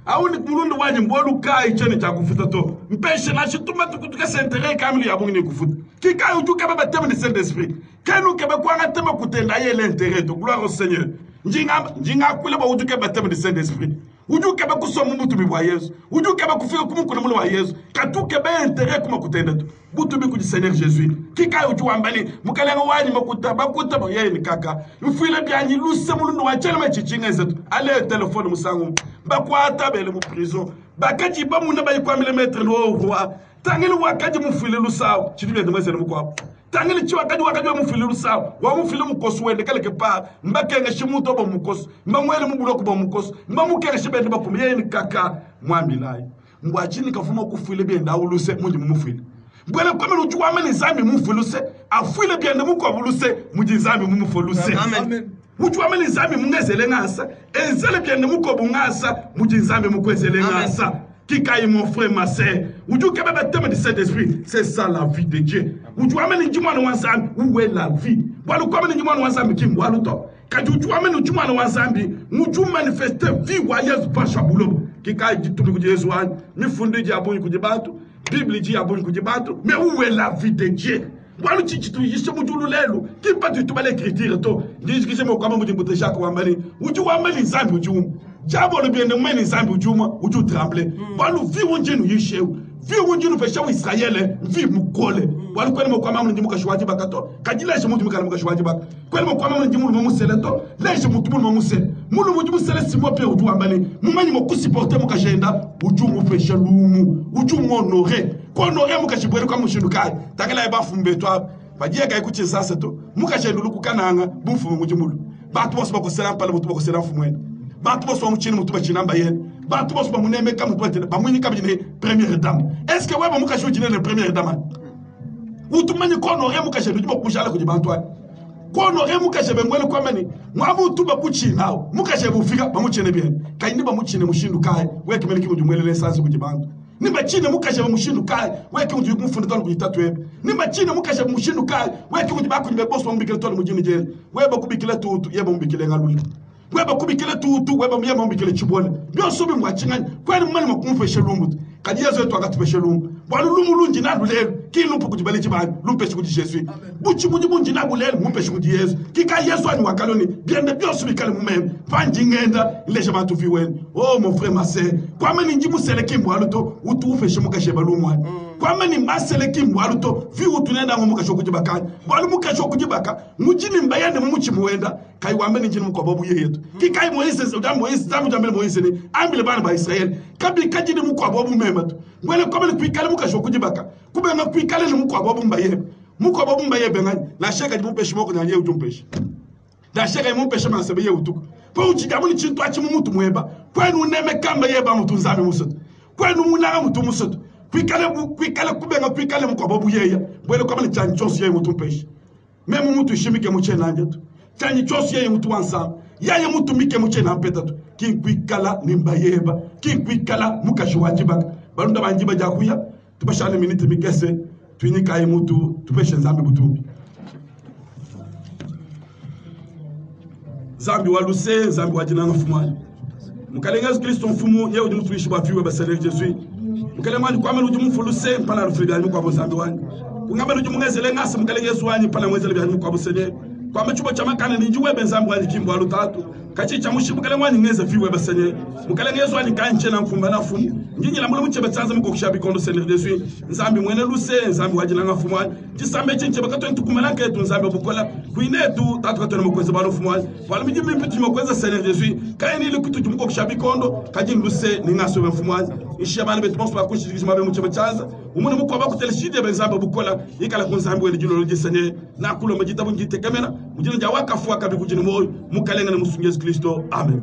Auni kulundu wani mbolu kai chene cha kufuta to mpeshe na chituma tukutuka sentere kamili ya bungi ni kufuta kika ujuke baba teme de Saint Esprit kenu kebe kwanga teme kutenda ye l'intérêt to gloire au Seigneur njinga kule ba ujuke baba teme de Saint Esprit ujuke ba kusomu mutu bi wa Yesu ujuke ba kufika kumukuna mulu wa Yesu katuke ba intérêt kuma kutenda to butu bi ku Seigneur Jésus kika uju ambali mukalenga wani makuta bakuta ba ye ni kaka mfile byanyi luse mulundu wa chele machichinga zetu ale telefone musangu bakwata bele mu prison bakaji ba muna ba yikwamile maître no roi tangeli wakaji mu file lusaw chitubye demese mu kwa tangeli chi wakaji mu file lusaw wa mu file mu koso wende quelque part mbakenga shimuto ba mu koso mbamwele mu buloko ba mu koso mbamukenga shibende ba kumye ni kaka mwambilai mbwachini kafuma ku file bien ndawuluse munji mu file mbwele kwame luchwa mani zami mu file luse afile bien mu ko buluse munji zami mu foluse amen Uju ameni nzambi mungezele ngasa enzele byende mukobu ngasa muji nzambi mukwezele ngasa kikayi mon frère ma sœur uju kebebe teme de Saint-Esprit c'est ça la vie de Dieu uju ameni njimwana wanzambi où est la vie bwalu kwameni njimwana wanzambi kimwalu to kaju uju ameni njimwana wanzambi muju manifester vie wa Yesu pasha bulo kikayi jitumi kuje Yesu an mifundi ji abonyi kuje batu Bible ji abonyi kuje batu mais où est la vie de Dieu Walu chichitu yishe mujulu lelu kipa tutubale l'écriture to njikise mo kwama muji mutesha kwa mali uju wa mali nzambi uju jabo le bien mali nzambi uju uju tremble walu vi wonjenu yishe vi wonjenu pesha Israel vi mukole walu kwani mo kwama muji mukashwaji bakato kajila shi muji mukala mukashwaji bak kwani mo kwama muji mulu musele to leshe mutubu mo musele mulu muji musele simo pe uju wa mali mumanyi mo kusupporter mukajenda uju mu pesha lumu uju mo honorer konorer mukashibwele kwa mushindukai takela eba fumbe to bagiye ga ikuti sasa to mukashendulu kukananga bumfumu mujimulu batu bose bakosera mpale mutu bakosera fumwene batu bose bamuchini mutu bachinamba yene batu bose bamuneme ka mutu batene bamwini kabine première dame est-ce que weba mukashujine le première dame utumani konorer mukashendu jibo kujala kujibantwa konorer mukashebe ngwele kwamani mwabu tuba kuchina mukashebe ufika bamuchene bien kayindi bamuchine mushindu kai weke meliki mujumwele lesansi kujibantu Nimba chine mukashe mushindu kai weke mujye kumfunda tolo kujitatu ebe nimba chine mukashe mushindu kai weke mujye bakunye boss bombikile tolo mujini jene weba kubikile tutu yeba mumbikile ngaluli weba kubikile tutu weba yeba mumbikile chibone byo subi mwachinganya kwani mali makumfeshe lumbutu kadi yezo to akatu peshe lumu bwanu lumu lunji na dulelu ki lumpu kujibale chibani lumpeshe kudi Jésus buchi muji munji na bulelu mumpeshe kudi Yesu kika Yesu ani wakaloni biende byosu bikale mumeme panji ngenda ileshe bantu viweni oh mon frère ma sœur kwa meni njimu seleki mwaluto utu ufeshe mukashe balumu kwa meni maseleki mwaluto vi utunenda mukashe kujibaka bwanu mukashe kujibaka mujini mbayane mumuchi muenda kai wambeni njini mukwabobu yeyetu kika Moise zamu jamele Moise ni ambile bana ba Israel kabi kajini mukwabobu mematu ngwele kwa meni kuikale mukashe kujibaka kubenga kuikale ni mukwabobu mbayebe mukwabobu mbayebe ngani na sheka jimupeshi moko na yewu jumpeshi da sheka jimupeshi masebe yewu tuku po uchijamu ni chintu achi mumutu mweba kwenu uneme kamba yeba mutu nzame musoto kwenu munanga mutu musoto kuikale kubenga kuikale mukwabobu yeya ngwele kwa meni chani chosu yewu mutumpeshi memu mutu ishimike muche na anjetu chani chosu yewu mutu wansama yaye mutu mike muche na mpetatu kinkwikala nimbayeba kinkwikala mukashi wajibaka balunda banjiba jakuya tupashane miniti mikese tuinika mutu tupeshe nzambi butumbi zambi waluse zambi wajina mfumani mukale Yesu Kristo mfumu yeye udi mutuishi bafiwe basere Yesu mukale mwani kwa melu ujumu fuluse mpana rufida ni kwa bozambi wani kungamba ujumu ngezele ngasa mukale Yesu wani mpana mwezele bya kwa bosene kwa mechubo chamakane ni juwe benzambi wani kimbo alutatu kachicha mushi mukale mwani ngeze fiwe basene mukale Yesu wani kanche na mfumba na fumu njinyi la mulu mchebe tsanza mko kushabi kondo senere Yesu nzambi mwene luse nzambi wajina ngafumani jisambe chinche bakato ntukumelanke tu nzambi bukola kuinetu tatu katone mkweze balo fumani wala mjimbi mpitu mkweze senere Yesu kaeni ile kutu mko kushabi kondo kajin luse ni ngaso mfumani ishaba betu bonso bakushikisha mabe mchebe tsanza umune mko bakuteleshide benzambi bukola ikala kunzambi wele jilo lojesene na kulo majitabu njite kamera mujina jawaka fuaka bikujini moyo mukalenga na musungu Yesu Kristo amen.